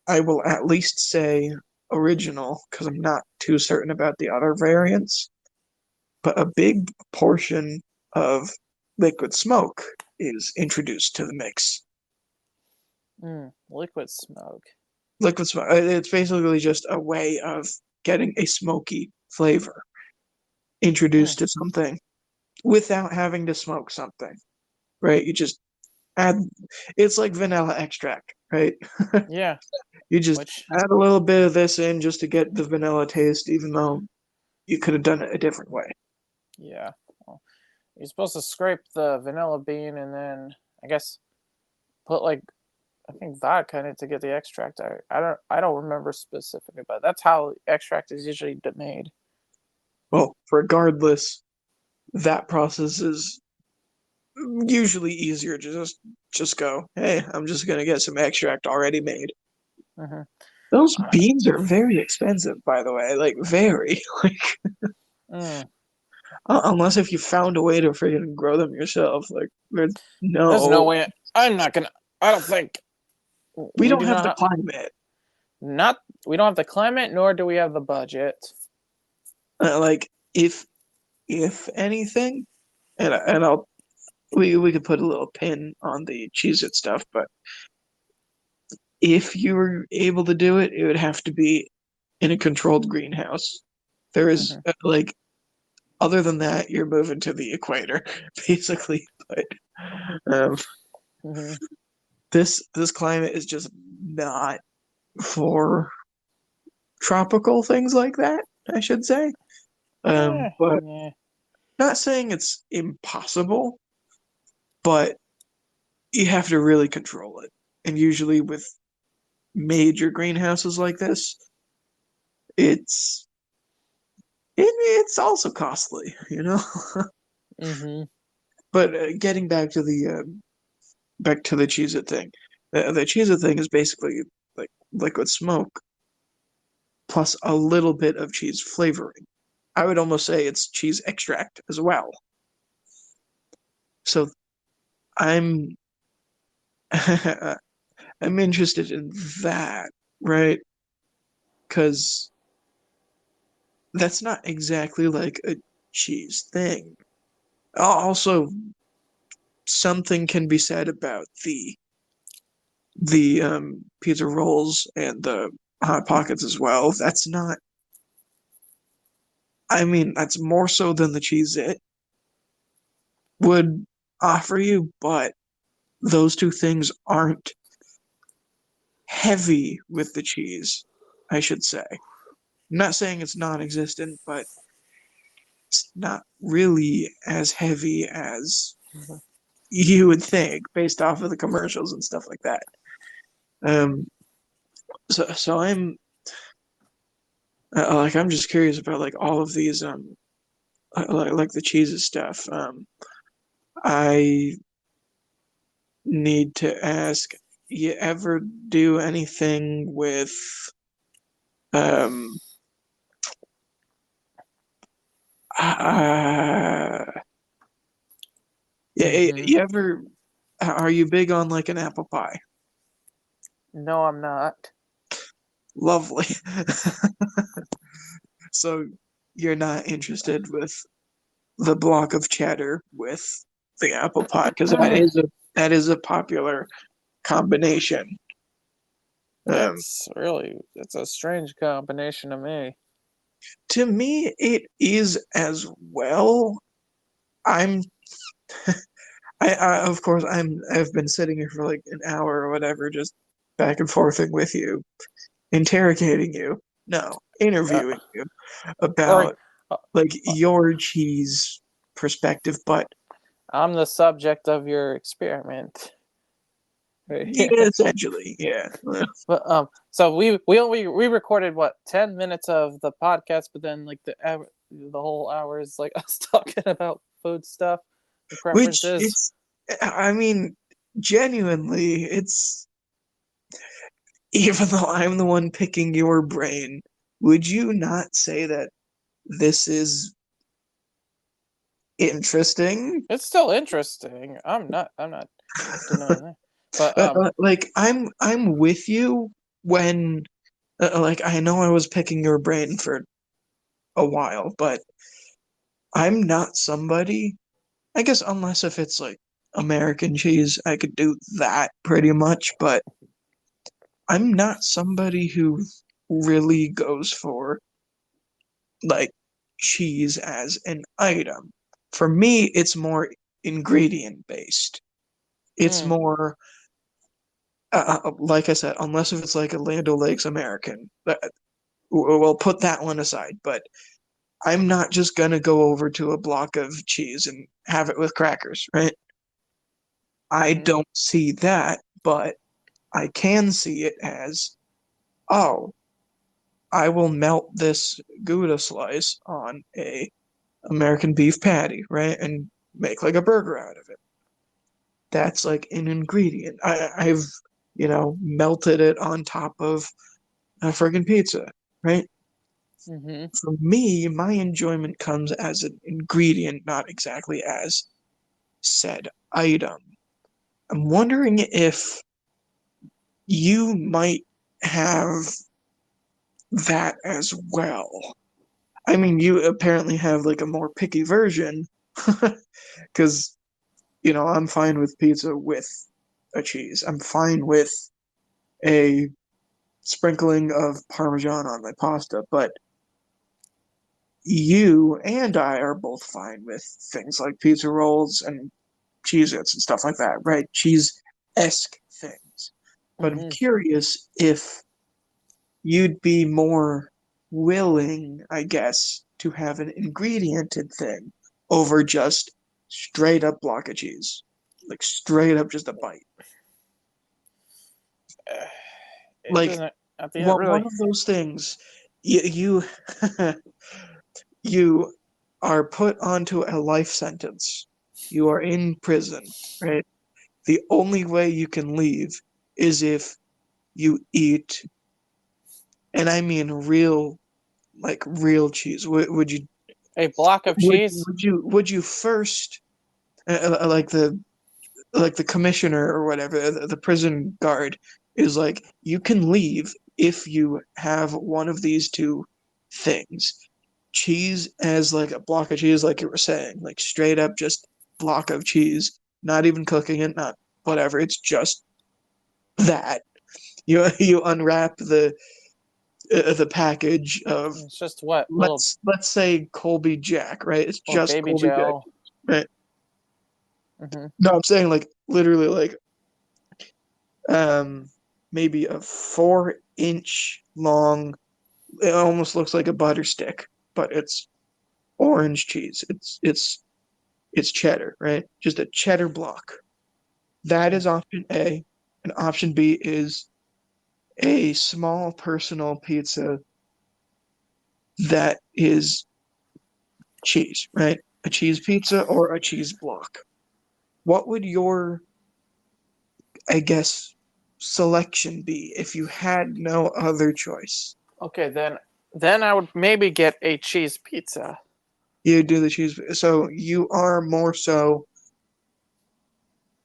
I will at least say original because I'm not too certain about the other variants, but a big portion of liquid smoke is introduced to the mix. Liquid smoke. Liquid smoke, it's basically just a way of getting a smoky flavor Hmm. introduced to something without having to smoke something, right? You just add, it's like vanilla extract, right? Yeah. You just Which add a little bit of this in just to get the vanilla taste, even though you could have done it a different way. yeah. Well, you're supposed to scrape the vanilla bean and then I guess put like I think vodka in it to get the extract. I don't remember specifically, but that's how extract is usually made. Well, regardless, that process is usually easier to just go, hey, I'm just gonna get some extract already made. Hmm. Those beans are very expensive, by the way, like very. Like Mm. unless if you found a way to freaking grow them yourself, like there's There's no no, way. I'm not gonna. I don't think we we don't do have the not. climate. Not we don't have the climate, nor do we have the budget. Like if anything, and I'll we could put a little pin on the Cheez-It stuff, but if you were able to do it, it would have to be in a controlled greenhouse. There is Hmm. like other than that, you're moving to the equator, basically. But um, Hmm. this climate is just not for tropical things like that, I should say. But Yeah. not saying it's impossible, but you have to really control it. And usually with major greenhouses like this, it's it's also costly. Hmm. But getting back to the Cheez-It thing, the Cheez-It thing is basically like liquid smoke plus a little bit of cheese flavoring. I would almost say it's cheese extract as well. So I'm I'm interested in that, right? Because that's not exactly like a cheese thing. Also, something can be said about the pizza rolls and the hot pockets as well. That's not. I mean, that's more so than the cheese it would offer you, but those two things aren't heavy with the cheese, I should say. I'm not saying it's non-existent, but it's not really as heavy as you would think based off of the commercials and stuff like that. Um, so I'm just curious about like all of these like the cheeses stuff. I need to ask, you ever do anything with um uh, yeah, Hmm. you ever are you big on like an apple pie? No, I'm not. Lovely. So you're not interested with the block of cheddar with the apple pie because that is a popular combination. Um, It's a strange combination to me. to me, it is as well. I'm of course I've been sitting here for like an hour or whatever, just back and forthing with you, interrogating you. No, Uh, interviewing you or about uh, like your cheese perspective, but I'm the subject of your experiment. yeah, essentially, yeah. But so we recorded what 10 minutes of the podcast, but then like the whole hour is like us talking about food stuff, the Which preferences. it's, I mean, genuinely, it's even though I'm the one picking your brain, would you not say that this is interesting? It's still interesting. I'm not denying that. But Like I'm with you when like I know I was picking your brain for a while, but I'm not somebody, I guess unless if it's like American cheese, I could do that pretty much, but I'm not somebody who really goes for like cheese as an item. For me, it's more ingredient based. It's mm, more like I said, unless if it's like a Land O'Lakes American, we'll put that one aside. But I'm not just gonna go over to a block of cheese and have it with crackers, right? I mm-hmm, don't see that, but I can see it as, oh, I will melt this Gouda slice on a American beef patty, right? And make like a burger out of it. That's like an ingredient. I've, melted it on top of a friggin' pizza, right? mm-hmm. For me, my enjoyment comes as an ingredient, not exactly as said item. I'm wondering if you might have that as well. I mean, you apparently have like a more picky version because, I'm fine with pizza with a cheese. I'm fine with a sprinkling of Parmesan on my pasta, but you and I are both fine with things like pizza rolls and Cheez-Its and stuff like that, right? Cheese-esque things. But I'm Mm-hmm. curious if you'd be more willing, I guess, to have an ingrediented thing over just straight up block of cheese. Like straight up just a bite. It Like doesn't at the end one really. of those things you you are put onto a life sentence. You are in prison, right? The only way you can leave is if you eat, and I mean real, like real cheese. Would you A block of cheese. would you first like the commissioner or whatever the prison guard is like you can leave if you have one of these two things, cheese as like a block of cheese like you were saying, like straight up just block of cheese, not even cooking it, not whatever, it's just that you unwrap the package of, It's just what little let's say Colby Jack, right? It's or just baby Colby Jack, gel. right? Mm-hmm. No, I'm saying like literally like um maybe a 4-inch long, it almost looks like a butter stick, but it's orange cheese. It's cheddar, right? Just a cheddar block. That is option A. And option B is a small personal pizza that is cheese, right? A cheese pizza or a cheese block. What would your, I guess, selection be if you had no other choice? Okay, then I would maybe get a cheese pizza. You do the cheese. So you are more so,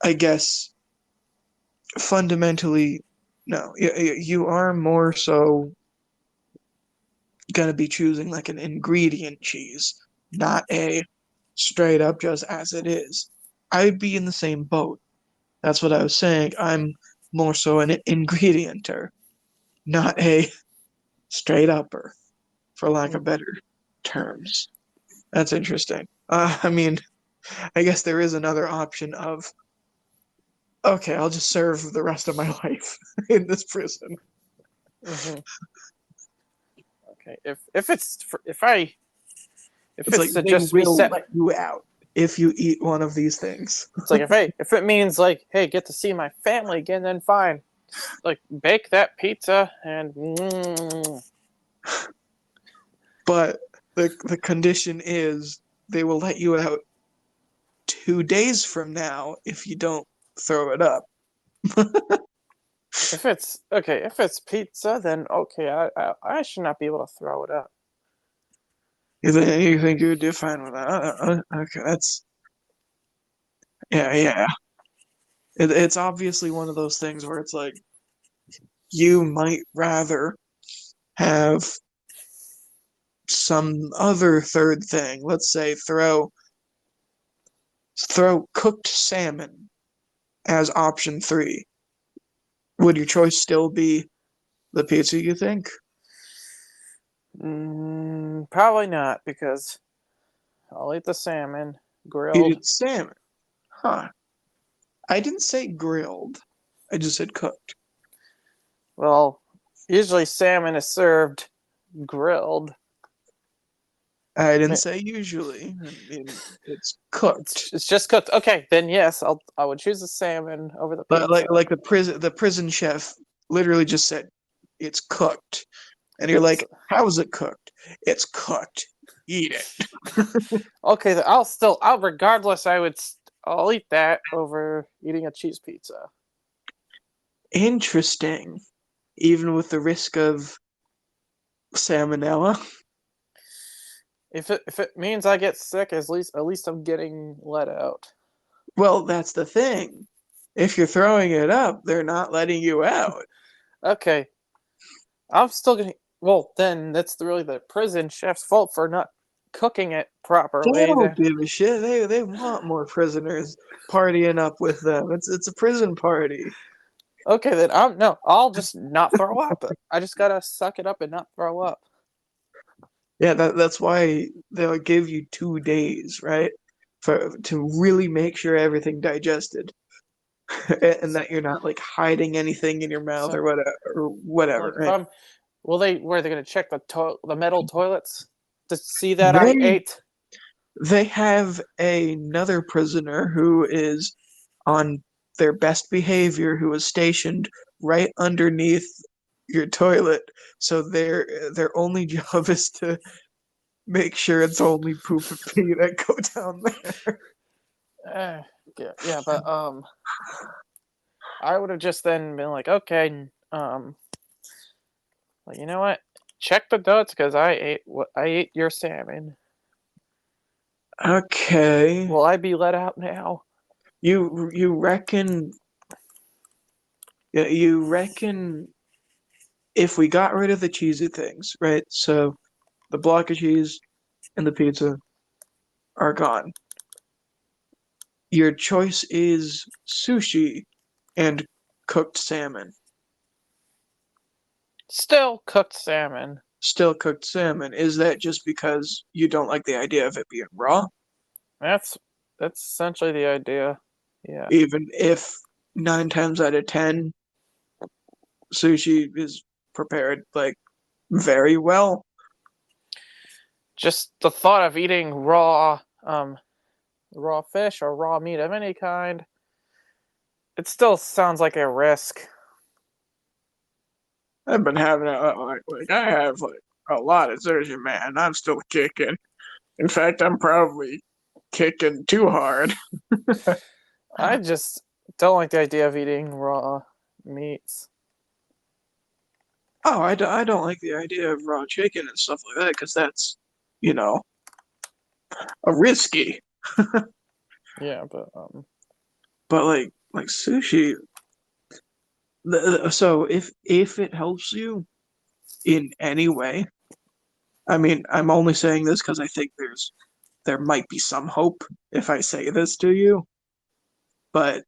I guess, fundamentally, no, you are more so. gonna be choosing like an ingredient cheese, not a straight up just as it is. I'd be in the same boat. That's what I was saying. I'm more so an ingredienter, not a straight upper, for lack of better terms. That's interesting. I mean, I guess there is another option of, okay, I'll just serve the rest of my life in this prison. Mm-hmm. Okay, if It's like it's to they just will reset, let you out if you eat one of these things. it's like if it means like, hey, get to see my family again, then fine. Just, like, bake that pizza and But the condition is they will let you out 2 days from now if you don't throw it up. if it's pizza, then okay, I should not be able to throw it up. You think you would do fine with that? Okay, that's yeah. It's obviously one of those things where it's like you might rather have some other third thing. Let's say throw cooked salmon as option three. Would your choice still be the pizza, you think? Probably not, because I'll eat the salmon You grilled. did salmon. Huh. I didn't say grilled. I just said cooked. Well, usually salmon is served grilled. I didn't say usually. I mean, it's cooked. It's just cooked. Okay, then yes, I would choose the salmon over the pizza. Like the prison chef literally just said it's cooked. And you're It's like, how is it cooked? It's cooked. Eat it. okay. I'll regardless. I'll eat that over eating a cheese pizza. Interesting. Even with the risk of salmonella. If it means I get sick, at least I'm getting let out. Well, that's the thing. If you're throwing it up, they're not letting you out. Okay, I'm still gonna. Well, then that's really the prison chef's fault for not cooking it They properly. don't Then give a shit. They want more prisoners partying up with them. It's a prison party. okay, then I'll just not throw up. I just gotta suck it up and not throw up. Yeah, that's why they'll give you 2 days, right? To really make sure everything digested. And So, that you're not like hiding anything in your mouth so or whatever, like if right? I'm, where are they gonna check the metal toilets to see that I They ate? they have another prisoner who is on their best behavior who is stationed right underneath your toilet. So their only job is to make sure it's only poop and pee that go down there. Uh, yeah, but I would have just then been like, okay, well, you know what? Check the ducks because I ate your salmon. Okay. Will I be let out now? You reckon yeah, you reckon if we got rid of the cheesy things, right? So the block of cheese and the pizza are gone. Your choice is sushi and cooked salmon. Still cooked salmon. Still cooked salmon. Is that just because you don't like the idea of it being raw? That's that's essentially the idea. Yeah. Even if 9 times out of 10 sushi is prepared like very well. Just the thought of eating raw fish or raw meat of any kind, it still sounds like a risk. I've been having I have like a lot of sushi, man. I'm still kicking. In fact, I'm probably kicking too hard. I just don't like the idea of eating raw meats. Oh, I don't like the idea of raw chicken and stuff like that because that's, you know, a risky. Yeah, but But like sushi, so if it helps you in any way, I mean, I'm only saying this because I think there might be some hope if I say this to you, but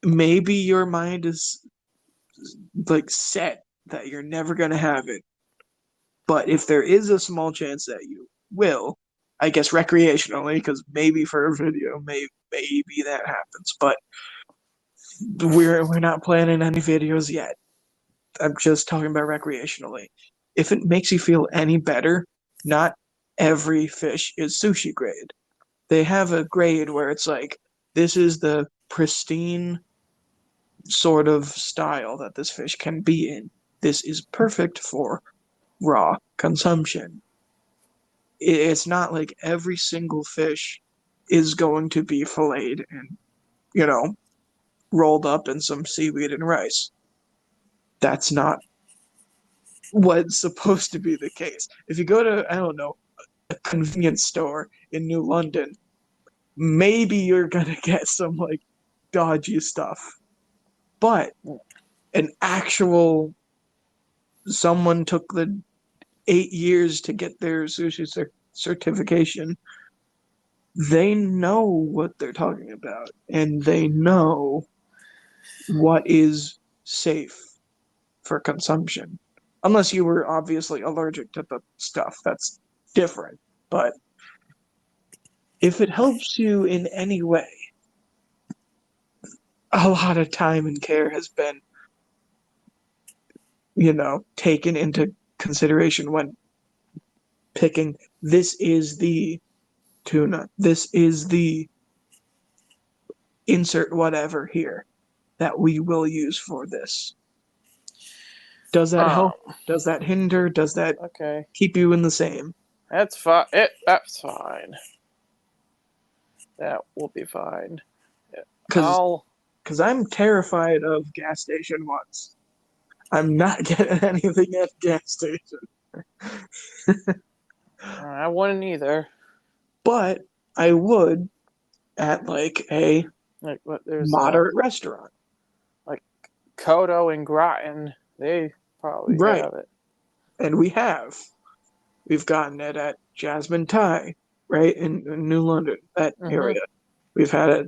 maybe your mind is like set that you're never gonna have it. But if there is a small chance that you will, I guess recreationally, because maybe for a video, maybe that happens. But we're not planning any videos yet. I'm just talking about recreationally. If it makes you feel any better, not every fish is sushi grade. They have a grade where it's like this is the pristine sort of style that this fish can be in. This is perfect for raw consumption. It's not like every single fish is going to be filleted and, you know, rolled up in some seaweed and rice. That's not what's supposed to be the case. If you go to, I don't know, a convenience store in New London, maybe you're gonna get some like dodgy stuff. But an actual someone took the 8 years to get their sushi certification. They know what they're talking about, and they know what is safe for consumption. Unless you were obviously allergic to the stuff, that's different. But if it helps you in any way, a lot of time and care has been, taken into consideration when picking this is the tuna, this is the insert whatever here that we will use for this. Does that Um, help? Does that hinder? Does that okay. keep you in the same? That's fine. That's fine. That will be fine. Because I'll. I'm terrified of gas station ones. I'm not getting anything at gas station. I wouldn't either. But I would at like a Like, but there's moderate restaurant. like Kodo and Groton. They probably Right. have it. And we have. We've gotten it at Jasmine Thai, right, in New London, that Mhm. area. We've had it,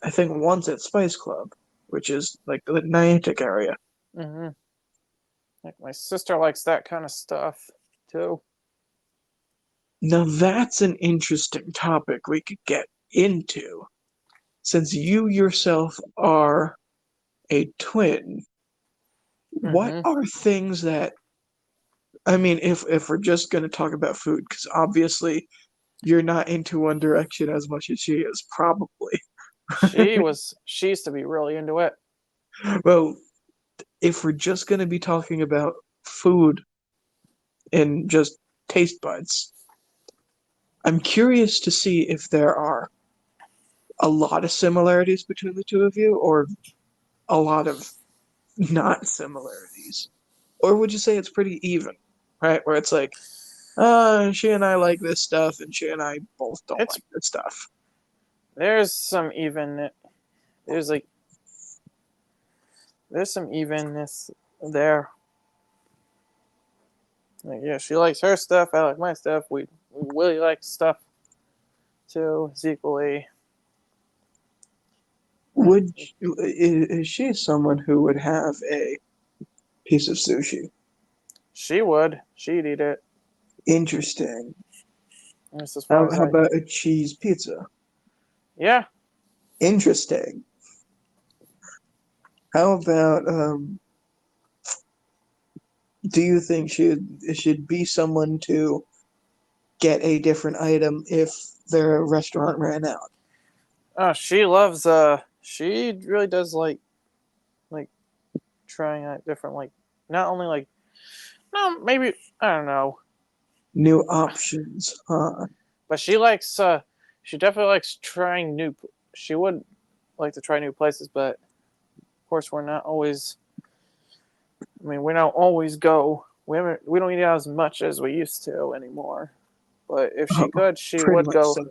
I think, once at Spice Club, which is like the Niantic area. Mhm. Like my sister likes that kind of stuff too. Now that's an interesting topic we could get into. Since you yourself are a twin, what Mhm. are things that I mean, if we're just going to talk about food, because obviously you're not into One Direction as much as she is, probably. She used to be really into it. Well, if we're just going to be talking about food and just taste buds, I'm curious to see if there are a lot of similarities between the two of you or a lot of not similarities. Or would you say it's pretty even, right? Where it's like, she and I like this stuff, and she and I both don't It's like this stuff. there's some even there's like there's some evenness there. Like, yeah, she likes her stuff. I like my stuff. We really like stuff too. It's equally. Would is she someone who would have a piece of sushi? She would. She'd eat it. Interesting. That's as How, far as how I. about a cheese pizza? Yeah. Interesting. How about do you think should be someone to get a different item if their restaurant ran out? Oh, she loves. She really does like trying out different not only no maybe I don't know, New options, huh? but she likes. She definitely likes trying new. She would like to try new places, but of course we're not always. I mean, we don't always go. We don't eat out as much as we used to anymore. But if she could, she Pretty would much go. so.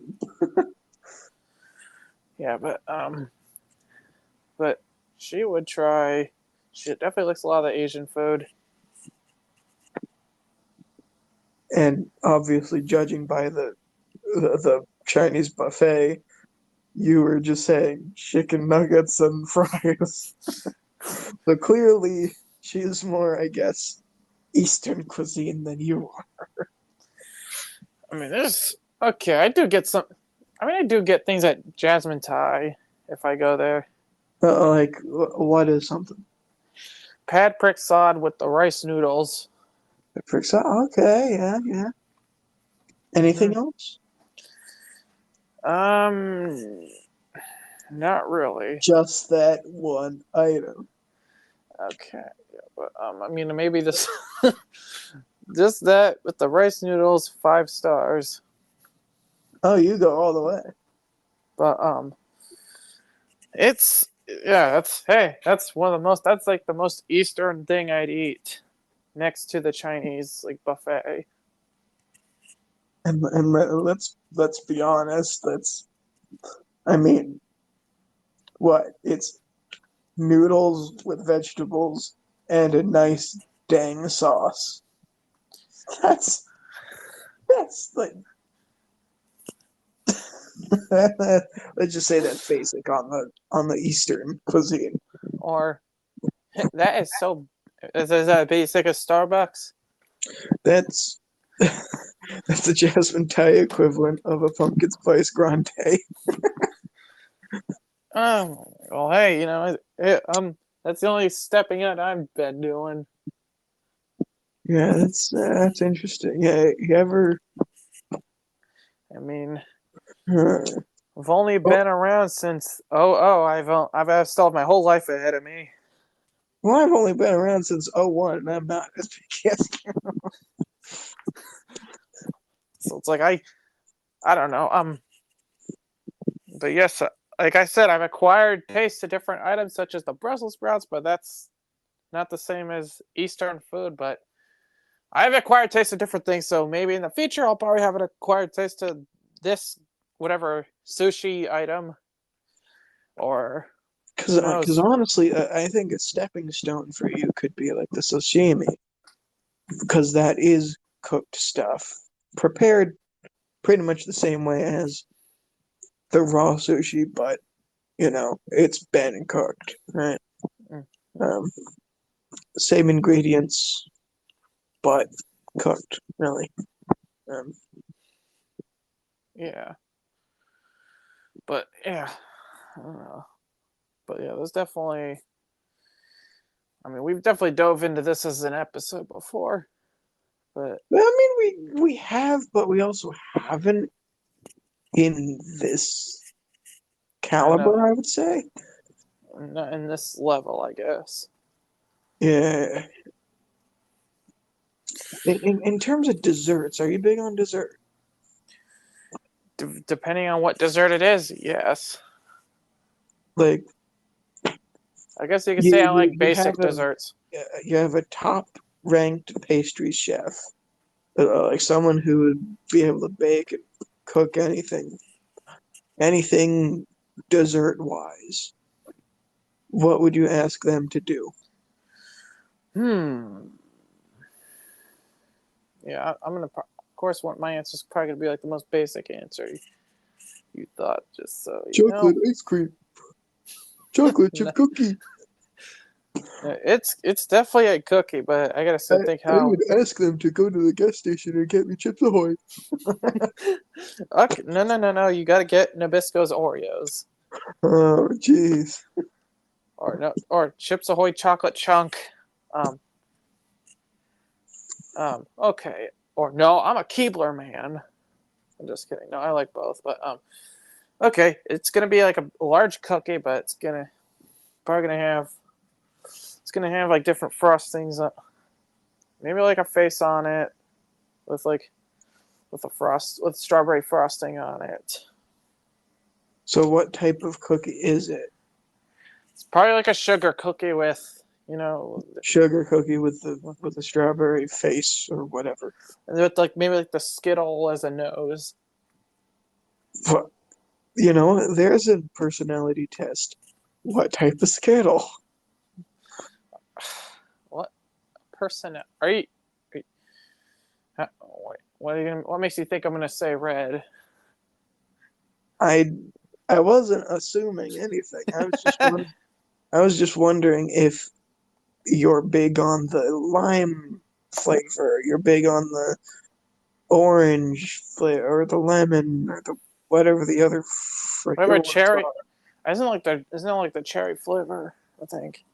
Yeah, but she would try. She definitely likes a lot of the Asian food. And obviously, judging by the Chinese buffet, you were just saying chicken nuggets and fries. So clearly, she is more, I guess, Eastern cuisine than you are. I mean, there's okay. I do get some. I mean, I do get things at Jasmine Thai if I go there. Like, what is something? Pad prick sod with the rice noodles. Okay, yeah, yeah. Hmm. Anything else? Um, not really. Just that one item. Okay, yeah, but I mean, maybe this, just that with the rice noodles, 5 stars. Oh, you go all the way. But it's yeah, that's hey, that's one of the most. That's like the most Eastern thing I'd eat, next to the Chinese like buffet. And let's be honest. I mean, what? It's noodles with vegetables and a nice dang sauce. That's that's like let's just say that's basic on the Eastern cuisine. Or that is so. Is that basic as Starbucks? That's that's the jasmine Thai equivalent of a pumpkin spice grande. Well, hey, that's the only stepping out I've been doing. Yeah, that's interesting. Yeah, you ever? I mean, Uh, I've only oh, been around since I've still have my whole life ahead of me. well, I've only been around since '01, and I'm not as big as So it's like I don't know. But yes, like I said, I've acquired taste to different items such as the Brussels sprouts, but that's not the same as Eastern food. But I've acquired taste to different things, so maybe in the future I'll probably have an acquired taste to this whatever sushi item, or because who because knows. honestly, I think a stepping stone for you could be like the sashimi, because that is cooked stuff prepared pretty much the same way as the raw sushi, but it's been cooked, right? Mm, Um, Same ingredients, but cooked, really. Um, yeah, but yeah, I don't know. But yeah, there's definitely. I mean, we've definitely dove into this as an episode before, but I mean, we have, but we also haven't in this kind of caliber, I would say. not in this level, I guess. Yeah. In terms of desserts, are you big on dessert? Depending on what dessert it is, yes. Like I guess you could you say I you like you have basic desserts. a top ranked pastry chef, like someone who would be able to bake and cook anything dessert wise. What would you ask them to do? Hmm. Yeah, I'm gonna. Of course, my answer is probably gonna be like the most basic answer you thought, just so you know. Chocolate ice cream, chocolate No, chip cookie. it's definitely a cookie, but I gotta I, sit think I would how. ask them to go to the gas station and get me Chips Ahoy. Okay, no. You gotta get Nabisco's Oreos, Oh, jeez. or no, or Chips Ahoy chocolate chunk. Um, okay, or no, I'm a Keebler man. I'm just kidding. No, I like both, but okay, it's gonna be like a large cookie, but probably gonna have it's gonna have like different frostings. Maybe like a face on it with like with strawberry frosting on it. So, what type of cookie is it? It's probably like a sugar cookie with you know Sugar cookie with the strawberry face or whatever. with like maybe like the Skittle as a nose. But, there's a personality test. What type of Skittle? What person are you? What makes you think I'm gonna say red? I I wasn't assuming anything. I was just wondering if you're big on the lime flavor, you're big on the orange flavor, or the lemon, or the whatever the other Whatever fricker ones cherry. are. Isn't it like the cherry flavor? I think.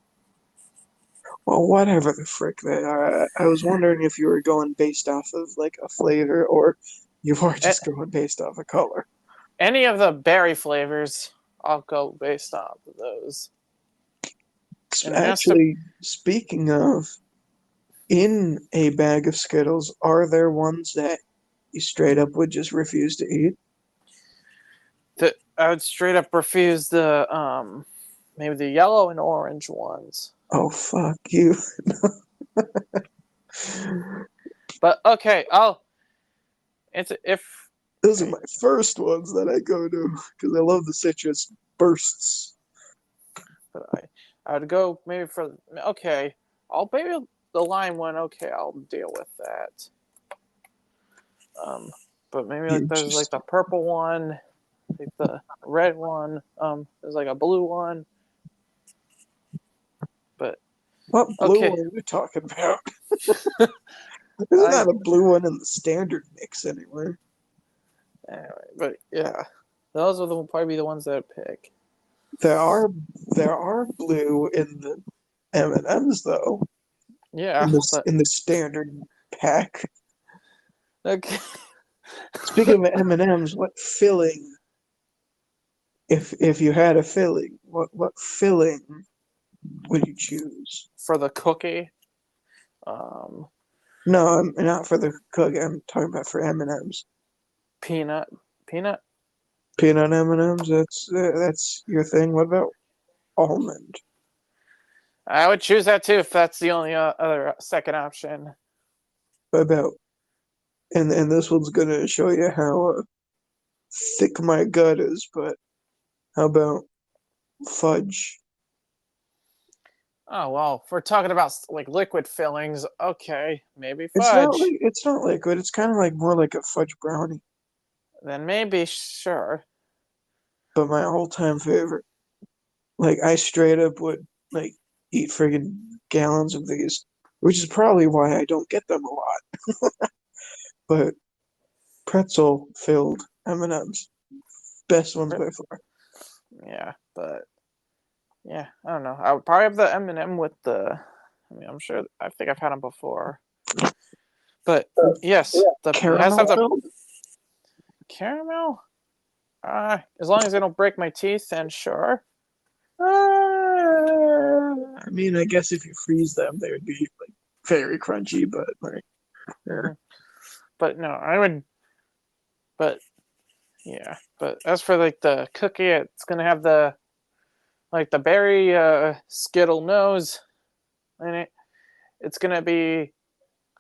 Well, whatever the frick they are. I was wondering if you were going based off of like a flavor, or you are just going based off a color. Any of the berry flavors, I'll go based off of those. And it has to Actually, speaking of, in a bag of Skittles, are there ones that you straight up would just refuse to eat? I would straight up refuse the maybe the yellow and orange ones. Oh, fuck you. But okay, it's if Those are my first ones that I go to because I love the citrus bursts. but I would go maybe for okay. I'll maybe the lime one. Okay, I'll deal with that. Um, but maybe like You there's like just the purple one, like the red one. There's like a blue one. But what blue okay, one are you talking about? There's I not a blue one in the standard mix anywhere. anyway. But yeah, those are the probably be the ones that I'd pick. There are there are blue in the M&Ms though. Yeah, but In the standard pack. okay. Speaking of M&Ms, what filling? If you had a filling, what filling would you choose? For the cookie, um, No, I'm not for the cookie. I'm talking about for M&Ms. peanut, peanut. Peanut M&Ms. That's your thing. What about almond? I would choose that too if that's the only other second option. What about and this one's gonna show you how thick my gut is. But how about fudge? Oh well, if we're talking about like liquid fillings, okay, maybe fudge. It's not liquid. It's kind of like more like a fudge brownie. Then maybe sure. But my all-time favorite, like I straight up would like eat friggin' gallons of these, which is probably why I don't get them a lot. But pretzel filled M&Ms, best ones by far. Yeah, but yeah, I don't know. I would probably have the M&M with the. I mean, I'm sure. I think I've had them before. But yes, it has to Caramel have the filled? caramel. As long as they don't break my teeth, then sure. I mean, I guess if you freeze them, they would be like very crunchy, but like, yeah. But no, I would. But yeah, but as for like the cookie, it's gonna have the like the berry Skittle nose in it. It's gonna be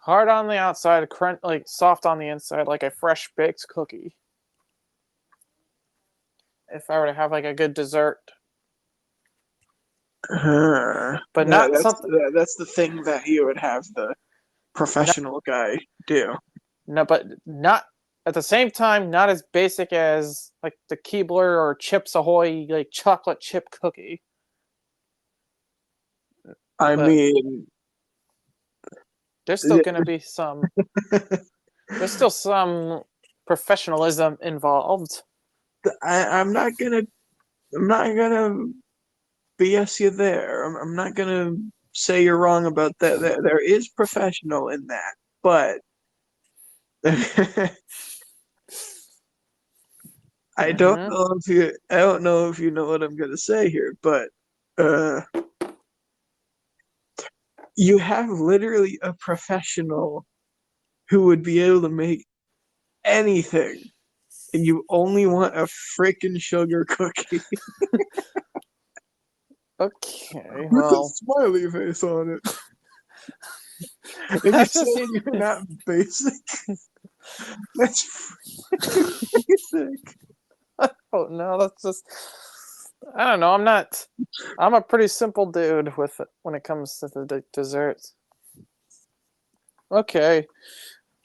hard on the outside, crunch like soft on the inside, like a fresh baked cookie. If I were to have like a good dessert, but Yeah, not something. that's the thing that you would have the Not, professional guy do. no, but not at the same time. Not as basic as like the Keebler or Chips Ahoy, like chocolate chip cookie. I But mean, there's still gonna be some. There's still some professionalism involved. I'm not gonna I'm not gonna BS you there. I'm not gonna say you're wrong about that. There is professional in that, but Mm-hmm. I don't know if you know what I'm gonna say here, but uh, you have literally a professional who would be able to make anything, and you only want a freaking sugar cookie Okay, with a well, smiley face on it. And you're that's just. saying you're not basic? That's freaking basic. Oh no, that's just. I don't know. I'm not. I'm a pretty simple dude with when it comes to the desserts. Okay,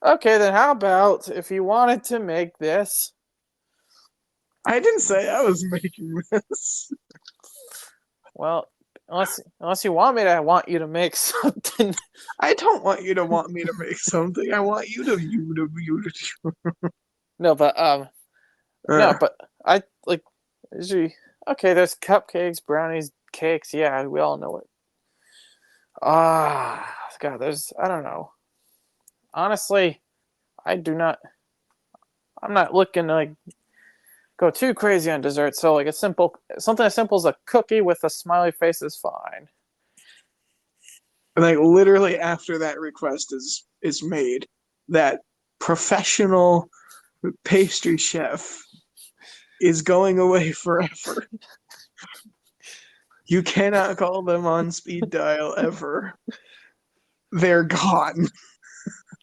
Okay, then how about if you wanted to make this? I didn't say I was making this. Well, unless you want me to, I want you to make something. I don't want you to want me to make something. I want you to. No, but no, Uh, but I like usually. Okay, there's cupcakes, brownies, cakes. Yeah, we all know it. God, there's I don't know. Honestly, I do not. I'm not looking to like go too crazy on dessert. So like a simple something as simple as a cookie with a smiley face is fine. like literally after that request is made, that professional pastry chef is going away forever. You cannot call them on speed dial ever. They're gone.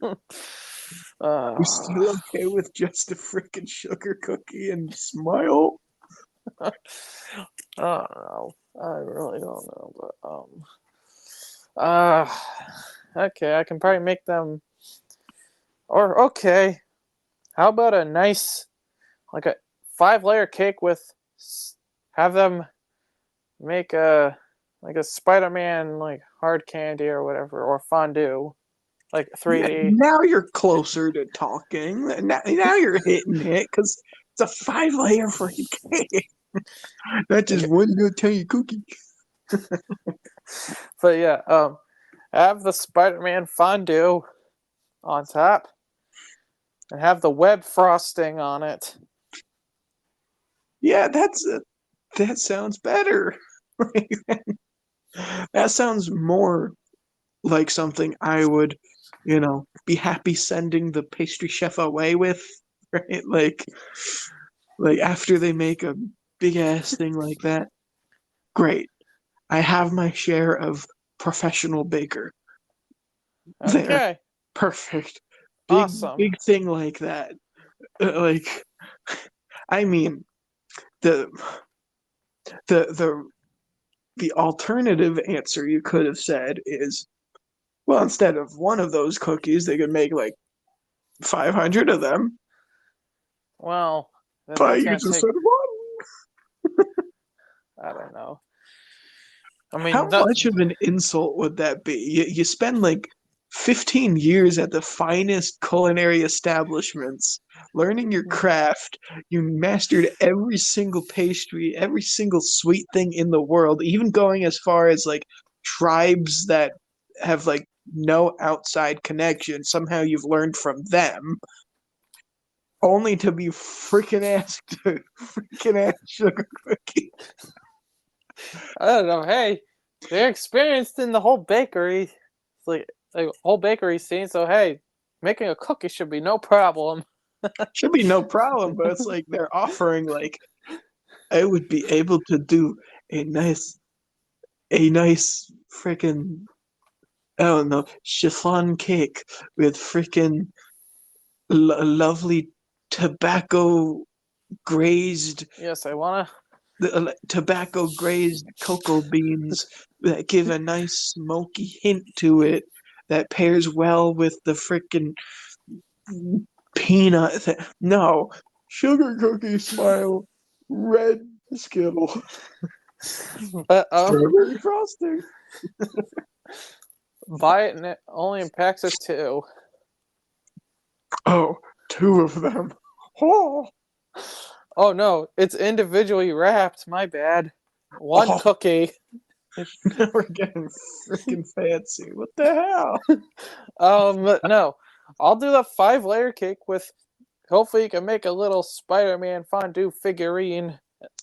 You still Uh, okay with just a freaking sugar cookie and smile? I don't know. I really don't know. But uh, okay, I can probably make them. Or okay, how about a nice like a 5 layer cake with have them make a like a Spider-Man like hard candy or whatever or fondue like Yeah, 3D. now you're closer to talking. Now you're hitting it because it's a 5 layer freaking cake. Not just Okay. one little tiny cookie. But yeah, have the Spider-Man fondue on top and have the web frosting on it. Yeah, that sounds better. That sounds more like something I would, be happy sending the pastry chef away with, right? Like after they make a big ass thing like that, great. I have my share of professional baker there. Okay, Perfect. Big awesome. thing like that. Like I mean, the the the the alternative answer you could have said is, well, instead of one of those cookies, they could make like 500 of them. Well, then But that's you gonna just take said one. I don't know. I How mean, much of an insult would that be? You spend like 15 years at the finest culinary establishments, learning your craft. You mastered every single pastry, every single sweet thing in the world, even going as far as like tribes that have like no outside connection. Somehow you've learned from them, only to be freaking asked to freaking ask sugar cookie. I don't know. Hey, they're experienced in the whole bakery. It's like whole bakery scene. So hey, making a cookie should be no problem. Should be no problem, but it's like they're offering like I would be able to do a nice freaking I don't know chiffon cake with freaking lovely tobacco grazed Yes, I wanna. tobacco grazed cocoa beans that give a nice smoky hint to it that pairs well with the freaking peanut no sugar cookie smile red skittle But strawberry frosting. buy it and it only in packs of 2. Oh, two of them. Oh, Oh no, it's individually wrapped. My bad. One oh, cookie. now we're getting freaking fancy. What the hell? No, I'll do the 5 layer cake with. Hopefully, you can make a little Spider-Man fondue figurine,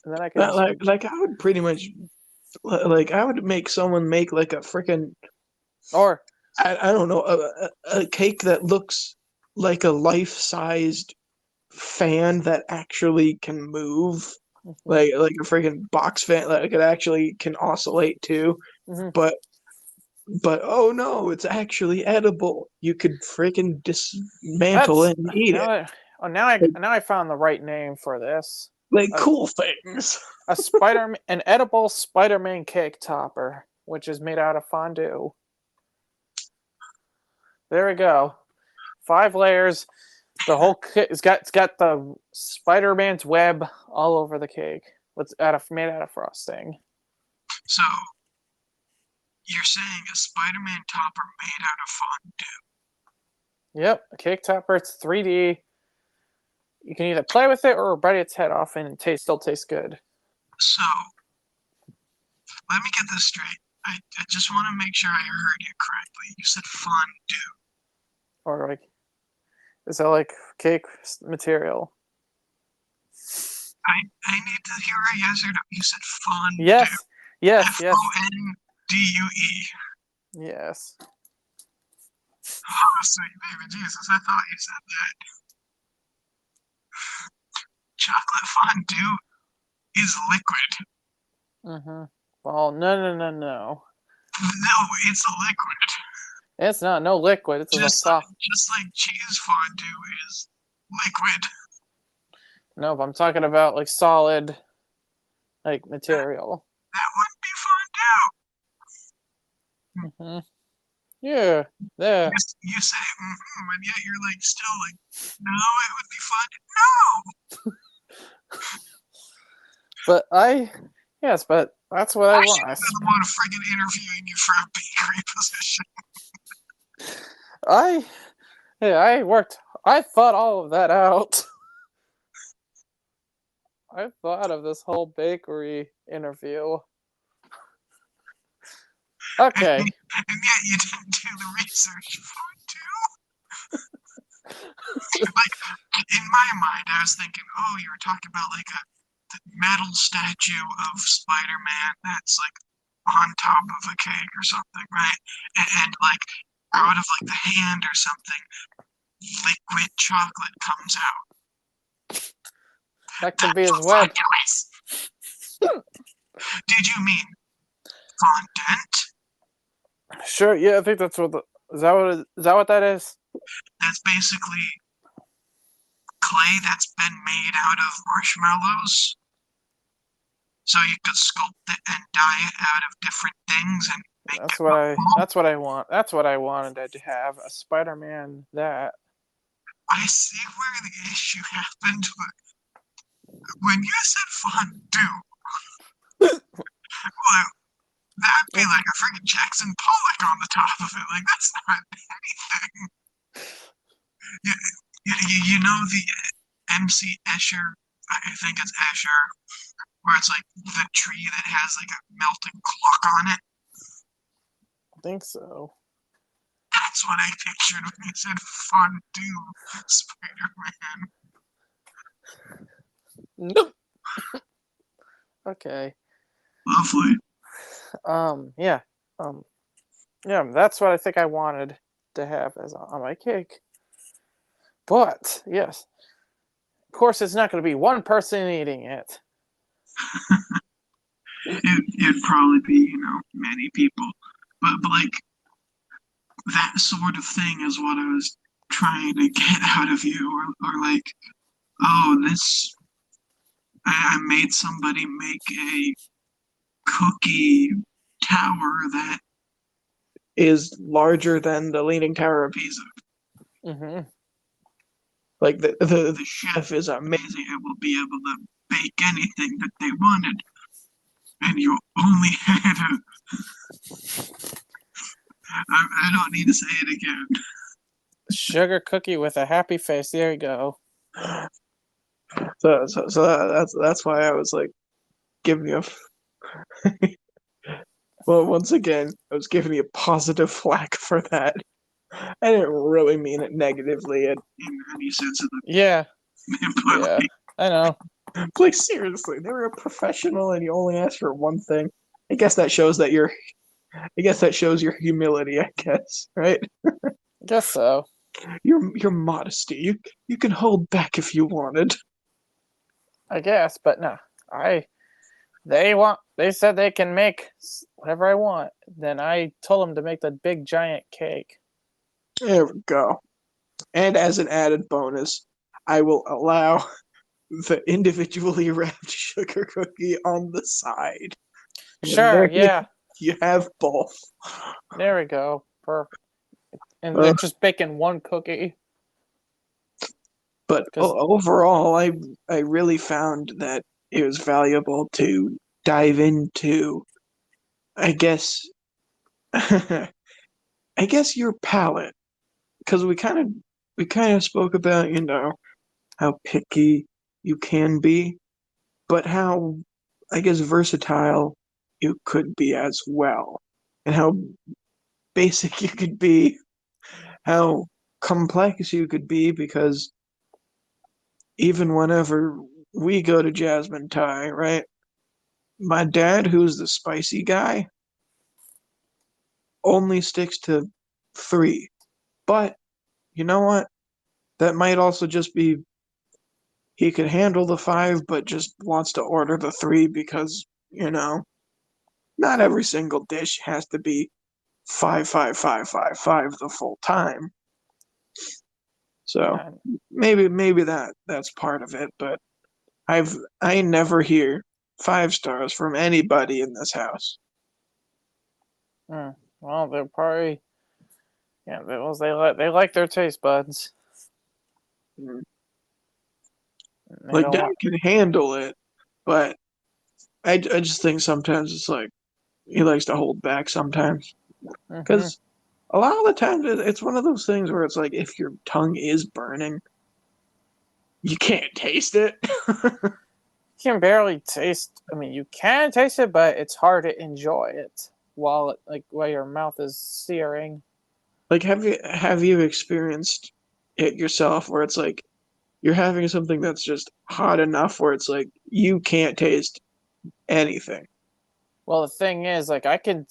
and then I can just Like I would pretty much like I would make someone make like a freaking or I don't know a cake that looks like a life-sized fan that actually can move, mhm, like a freaking box fan that it actually can oscillate too. mhm. But oh no, it's actually edible. You could freaking dismantle That's it and eat now it. that oh now I found the right name for this. Like A, cool things. an edible Spider-Man cake topper, which is made out of fondue. There we go. 5 layers. The whole cake, it's got the Spider-Man's web all over the cake. What's made out of frosting. So, you're saying a Spider-Man topper made out of fondue? Yep, a cake topper. It's 3D. You can either play with it or bite its head off, and it still tastes good. So, let me get this straight. I just want to make sure I heard you correctly. You said fondue. Or like, is that like cake material? I need to hear a yes or no. You said fondue. Yes, yes, yes, Fondue. yes. Oh, sweet baby Jesus, I thought you said that. Chocolate fondue is liquid. Mm-hmm. Well, no. No, it's a liquid. It's not. No liquid. It's Just soft. like cheese fondue is liquid. No, but I'm talking about like solid, like material. That wouldn't be fondue. Mm-hmm. Yeah, there. You say and yet you're like still like, no, it would be fondue. No. But that's what I want. I don't want to friggin' interviewing you for a bakery position. I thought all of that out. I thought of this whole bakery interview. Okay. And yet you didn't do the research for it too. Like, in my mind, I was thinking, oh, you were talking about like a metal statue of Spider-Man that's like on top of a cake or something, right? And like out of like the hand or something, liquid chocolate comes out. That could be his web. Did you mean fondant? Sure, yeah, I think that's what is that what that is? That's basically clay that's been made out of marshmallows. So you could sculpt it and dye it out of different things and make That's it what I want. That's what I wanted to have, a Spider-Man that. I see where the issue happened, but when you said fondue, well, that'd be like a freaking Jackson Pollock on the top of it. Like, that's not anything. You know the MC Escher, I think it's Escher, where it's like the tree that has like a melting clock on it? I think so. That's what I pictured when you said fondue Spider-Man. Nope. Okay. Lovely. Yeah. Yeah, that's what I think I wanted to have as on my cake. But yes, of course, it's not going to be one person eating it. It'd probably be, many people, but like that sort of thing is what I was trying to get out of you, or like, oh, I made somebody make a cookie tower that is larger than the Leaning Tower of Pisa. Mm-hmm. Like the chef is amazing and will be able to bake anything that they wanted, and you only had a. I don't need to say it again. Sugar cookie with a happy face. There you go. So that's why I was like giving you well, once again, I was giving you positive flack for that. I didn't really mean it negatively in any sense of the. Yeah. But yeah. I know. Like seriously, they were a professional, and you only asked for one thing. I guess that shows your humility. I guess, right? I guess so. Your modesty. You can hold back if you wanted. I guess, but no. They said they can make whatever I want. Then I told them to make the big giant cake. There we go. And as an added bonus, I will allow the individually wrapped sugar cookie on the side. Sure, yeah. You have both. There we go. Perfect. And they're just baking one cookie. But Because overall, I really found that it was valuable to dive into, I guess, I guess your palate, because we kind of spoke about, how picky you can be, but how, I guess, versatile you could be as well, and how basic you could be, how complex you could be, because even whenever we go to Jasmine Thai, right? My dad, who's the spicy guy, only sticks to three. But you know what? That might also just be he could handle the five, but just wants to order the three because, not every single dish has to be five, five, five, five, five the full time. So yeah, maybe that's part of it, but I never hear 5 stars from anybody in this house. well, they're probably they like their taste buds. Mm. They Like don't Dad want. can handle it, but I just think sometimes it's like he likes to hold back sometimes Mm-hmm. because a lot of the times it's one of those things where it's like if your tongue is burning, you can't taste it. You can barely taste. I mean, you can taste it, but it's hard to enjoy it while your mouth is searing. Like have you experienced it yourself where it's like you're having something that's just hot enough where it's like you can't taste anything. Well, the thing is, like, I can.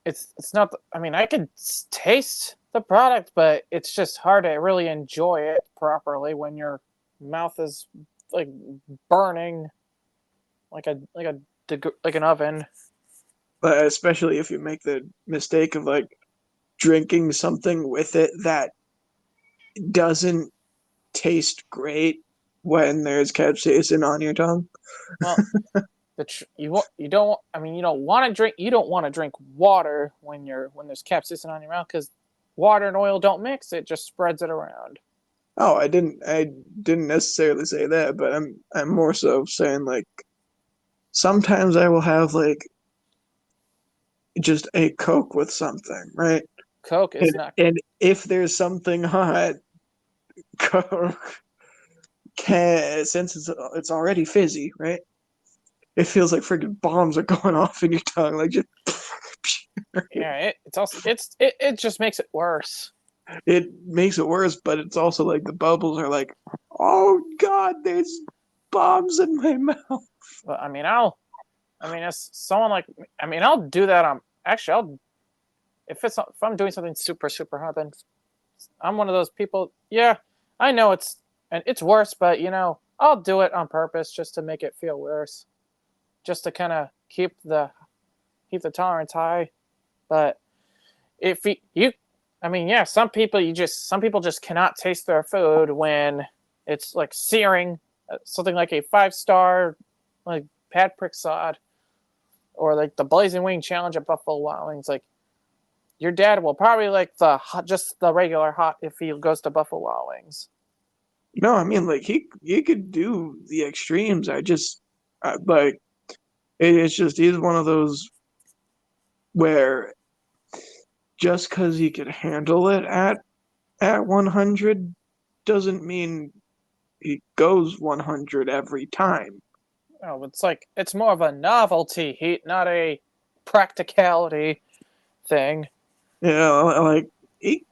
It's not. I mean, I can taste the product, but it's just hard to really enjoy it properly when your mouth is like burning like an oven. But especially if you make the mistake of like drinking something with it that doesn't taste great when there's capsaicin on your tongue. Well, you don't. I mean, you don't want to drink. You don't want to drink water when there's capsaicin on your mouth because water and oil don't mix. It just spreads it around. Oh, I didn't necessarily say that, but I'm more so saying like sometimes I will have like just a Coke with something, right? Coke is not. And if there's something hot, Coke can since it's already fizzy, right? It feels like freaking bombs are going off in your tongue, like just Yeah, it's also it just makes it worse. it makes it worse, but it's also like the bubbles are like, oh God, there's bombs in my mouth. But I mean, as someone like, I mean, I'll do that. Actually, I'll if I'm doing something super hard, then I'm one of those people. Yeah, I know it's worse, but I'll do it on purpose just to make it feel worse, just to kind of keep the tolerance high. But if you I mean, yeah, some people just cannot taste their food when it's like searing, something like a 5 star like pad prick sod or like the blazing wing challenge at Buffalo Wild Wings. Like your dad will probably like just the regular hot if he goes to Buffalo Wild Wings. No, I mean like he could do the extremes. Like it's just he's one of those where just because he could handle it at 100 doesn't mean he goes 100 every time. Oh, it's more of a novelty heat, not a practicality thing. Like he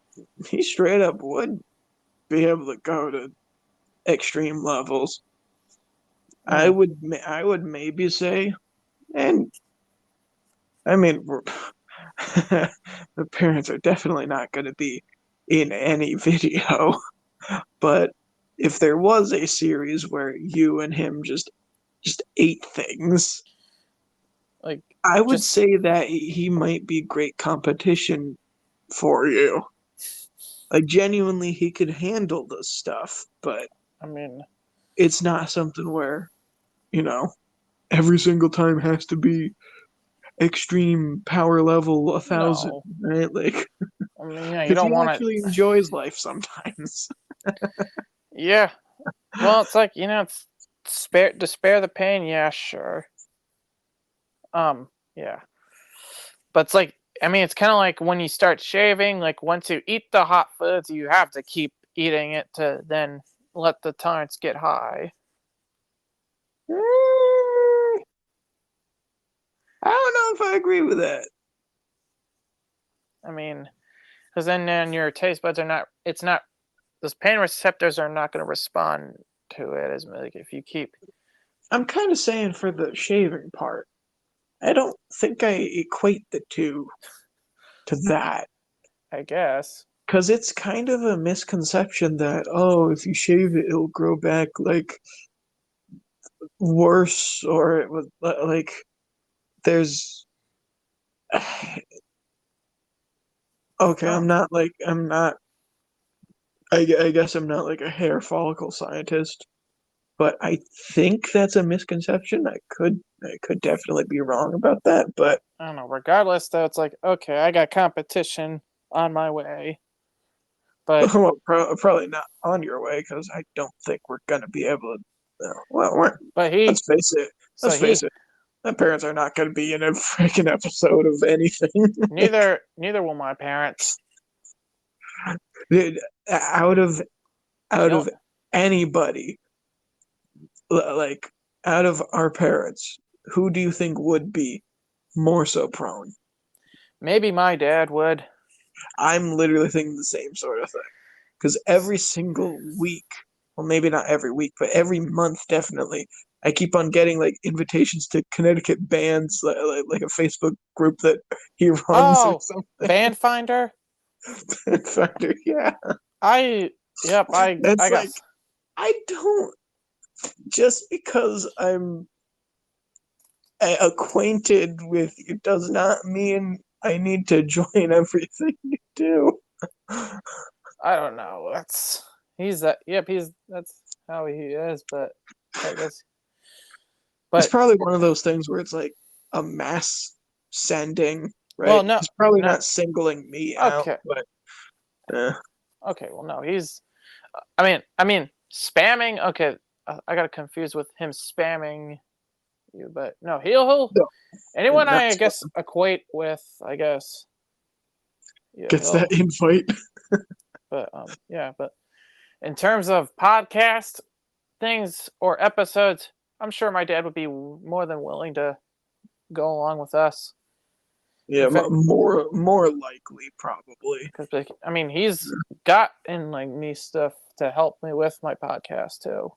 he straight up would be able to go to extreme levels. Mm. I would maybe say, and I mean, the parents are definitely not going to be in any video, but if there was a series where you and him just ate things, Like I would just say that he might be great competition for you. Like genuinely, he could handle this stuff, but I mean, it's not something where you know every single time has to be extreme power level 1,000, no. right? Like I mean, yeah, you because don't he want to. actually enjoys life sometimes. Yeah. Well, it's like, it's spare the pain. Yeah, sure. Yeah. But it's like, it's kind of like when you start shaving, like once you eat the hot foods, you have to keep eating it to then let the tolerance get high. Mm, I don't know if I agree with that. I mean, because then your taste buds are not, it's not, those pain receptors are not going to respond to it as like if you keep. I'm kind of saying for the shaving part. I don't think I equate the two to that. I guess. Because it's kind of a misconception that, oh, if you shave it, it'll grow back like worse, or it was like there's. Okay, Oh, I'm not, I guess I'm not like a hair follicle scientist, but I think that's a misconception. I could definitely be wrong about that, but I don't know. Regardless, though, it's like, okay, I got competition on my way. But well, probably not on your way because I don't think we're gonna be able to. Well, but let's he, face it. so Let's face he, it. My parents are not gonna be in a freaking episode of anything. neither will my parents. Dude, out of out He'll of anybody, like out of our parents, who do you think would be more so prone? maybe my dad would. I'm literally thinking the same sort of thing. Because every single week, well, maybe not every week, but every month, definitely, I keep on getting like invitations to Connecticut bands, like a Facebook group that he runs or Oh, something. band finder. Factor, yeah. I yep. I That's got like, I don't, just because I'm acquainted with you does not mean I need to join everything you do. I don't know. He's that. Yep, that's how he is. But I guess. It's But probably one of those things where it's like a mass sending, well, right? no, He's probably no. not singling me out, Okay, but uh, okay. Well, no. He's. I mean, spamming. Okay, I got confused with him spamming you, but no, he'll no, anyone not I guess equate with. I guess. Yeah, gets that invite. But yeah. But in terms of podcast things or episodes, I'm sure my dad would be more than willing to go along with us. Yeah, In fact, more likely, probably. because he's gotten like me stuff to help me with my podcast too.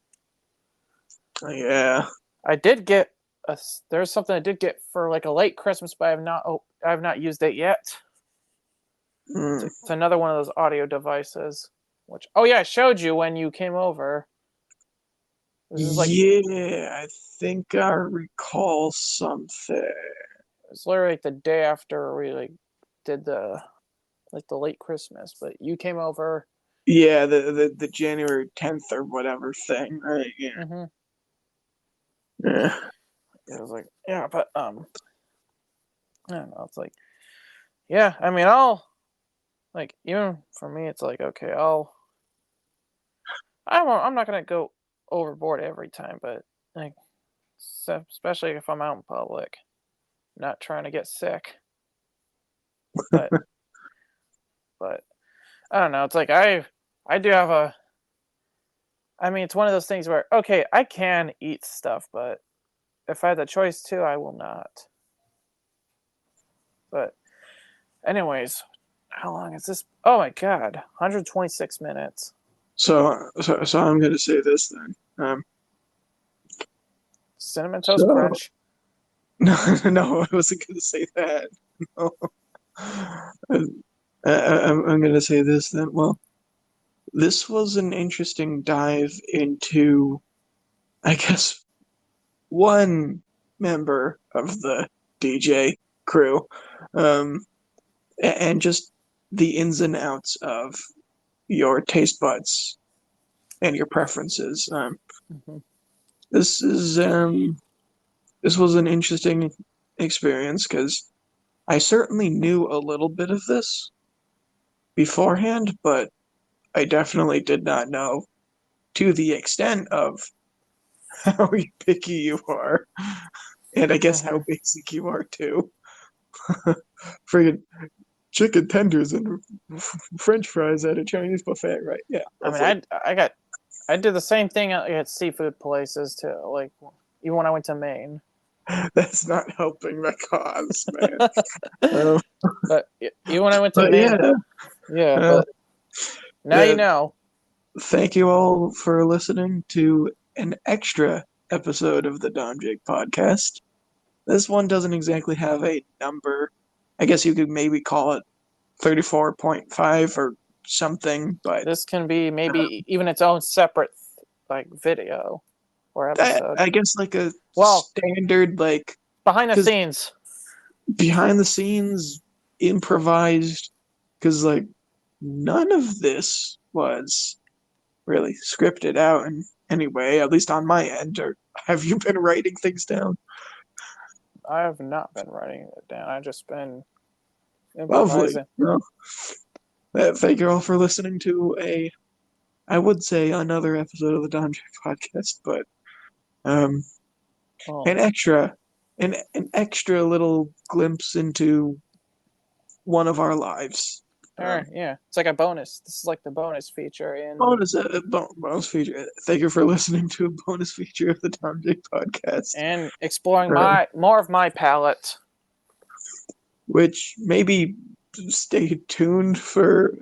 Yeah. I did get there's something I did get for like a late Christmas, but I have not used it yet. Mm. It's another one of those audio devices. Which oh yeah, I showed you when you came over. This is like Yeah, I think I recall something. it's literally like the day after we like did the late Christmas, but you came over. Yeah, the January 10th or whatever thing, right? Yeah. Mm-hmm. Yeah. It was like yeah, but I don't know. It's like yeah, I'll like even for me, it's like okay, I'm not gonna go overboard every time, but like especially if I'm out in public, not trying to get sick. But but I don't know. It's like I do have a. It's one of those things where okay, I can eat stuff, but if I had the choice to, I will not. But anyways, how long is this? Oh my god, 126 minutes. So I'm gonna say this then. Cinnamon Toast So Crunch. no, no, I wasn't gonna say that. No. I'm gonna say this then. Well, this was an interesting dive into, I guess, one member of the DJ crew, um, and just the ins and outs of your taste buds and your preferences. Mm-hmm. This is this was an interesting experience because I certainly knew a little bit of this beforehand, but I definitely did not know to the extent of how picky you are, and I guess how basic you are too. Friggin' chicken tenders and French fries at a Chinese buffet, right? Yeah, I that's mean, I did the same thing at seafood places too. Like even when I went to Maine. that's not helping the cause, man. Um, But even when I went to but Maine, yeah, yeah. uh, But now you uh, know. thank you all for listening to an extra episode of the DomJake podcast. This one doesn't exactly have a number. I guess you could maybe call it 34.5 or something, but This can be uh, maybe even its own separate like video or episode. I guess like a Well, standard, like, behind the because scenes. behind the scenes, improvised, because like none of this was really scripted out in any way, at least on my end. Or have you been writing things down? I have not been writing it down. I've just been Lovely. improvising. Well, thank you all for listening to I would say another episode of the Don Jack podcast, but um, Oh, an an extra little glimpse into one of our lives. yeah. It's like a bonus. This is like the bonus feature in Bonus feature. Thank you for listening to a bonus feature of the Tom Jake podcast, and exploring um, my more of my palette. which maybe stay tuned for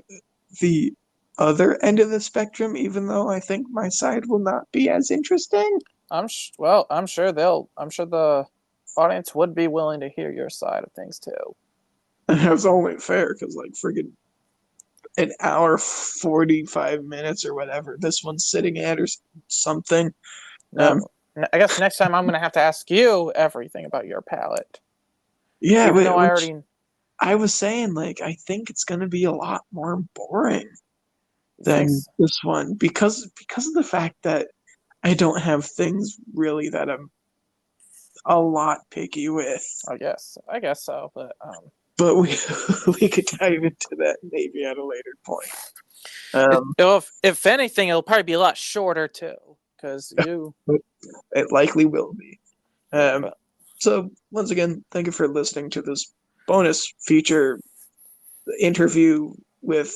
the other end of the spectrum, even though I think my side will not be as interesting. I'm sure I'm sure the audience would be willing to hear your side of things too. And that's only fair because, like, friggin' an hour, 45 minutes or whatever this one's sitting at or something. Um, No, I guess next time I'm gonna have to ask you everything about your palette, yeah, even though I which already I was saying, like, I think it's going to be a lot more boring think. than this one because of the fact that I don't have things really that I'm a lot picky with. I guess so. But But we we could dive into that maybe at a later point. if anything, it'll probably be a lot shorter too, because you. It likely will be. Yeah, Um, but so once again, thank you for listening to this bonus feature interview with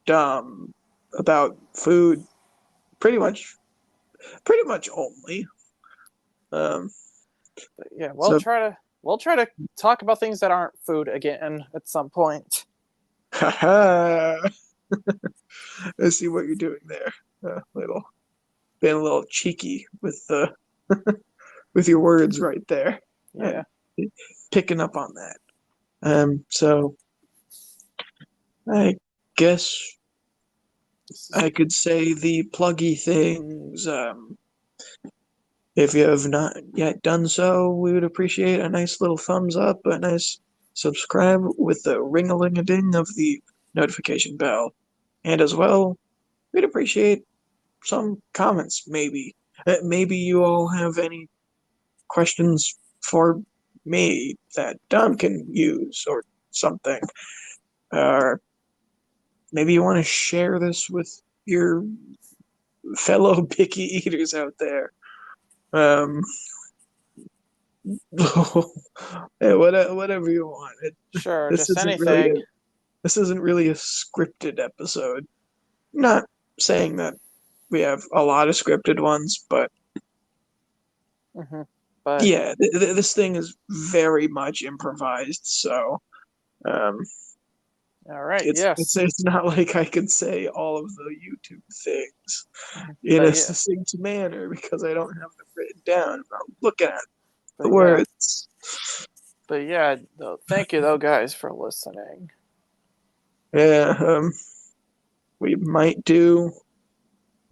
Dom about food. Pretty much, pretty much only. Um, yeah, so we'll try to talk about things that aren't food again at some point. haha. I see what you're doing there. Being a little cheeky with the with your words right there. Yeah. Picking up on that. So I guess I could say the pluggy things. If you have not yet done so, we would appreciate a nice little thumbs up, a nice subscribe with the ring-a-ling-a-ding of the notification bell. And as well, we'd appreciate some comments, maybe. Maybe you all have any questions for me that Dom can use or something. Or maybe you want to share this with your fellow picky eaters out there. Um, yeah, whatever you want. Sure, This just isn't really anything. this isn't really a scripted episode. Not saying that we have a lot of scripted ones, but Hmm. But yeah, this thing is very much improvised. So um, all right, yes. it's not like I can say all of the YouTube things Mhm. in But a yeah, succinct manner because I don't have them written down. I'm looking at the but yeah, words. but yeah. Though, thank you though, guys, for listening. Yeah, we might do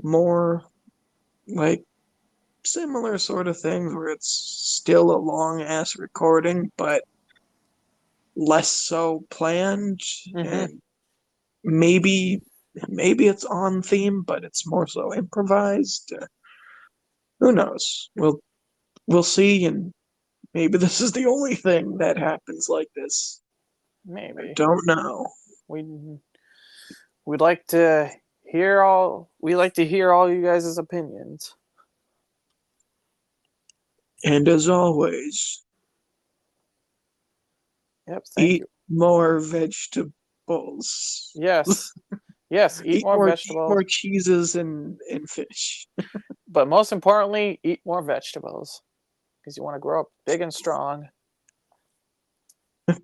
more like similar sort of things where it's still a long ass recording, but less so planned, Hmm. and maybe maybe it's on theme, but it's more so improvised. Who knows? We'll see, and maybe this is the only thing that happens like this. I Maybe don't know. we we'd like to we like to hear all you guys' opinions. And as always, Yep, thank eat you. more vegetables. Yes. Yes, eat more Eat vegetables. more cheeses and fish. But most importantly, eat more vegetables. Because you want to grow up big and strong.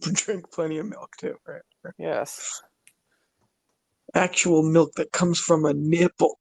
Drink plenty of milk too, right? Yes. Actual milk that comes from a nipple.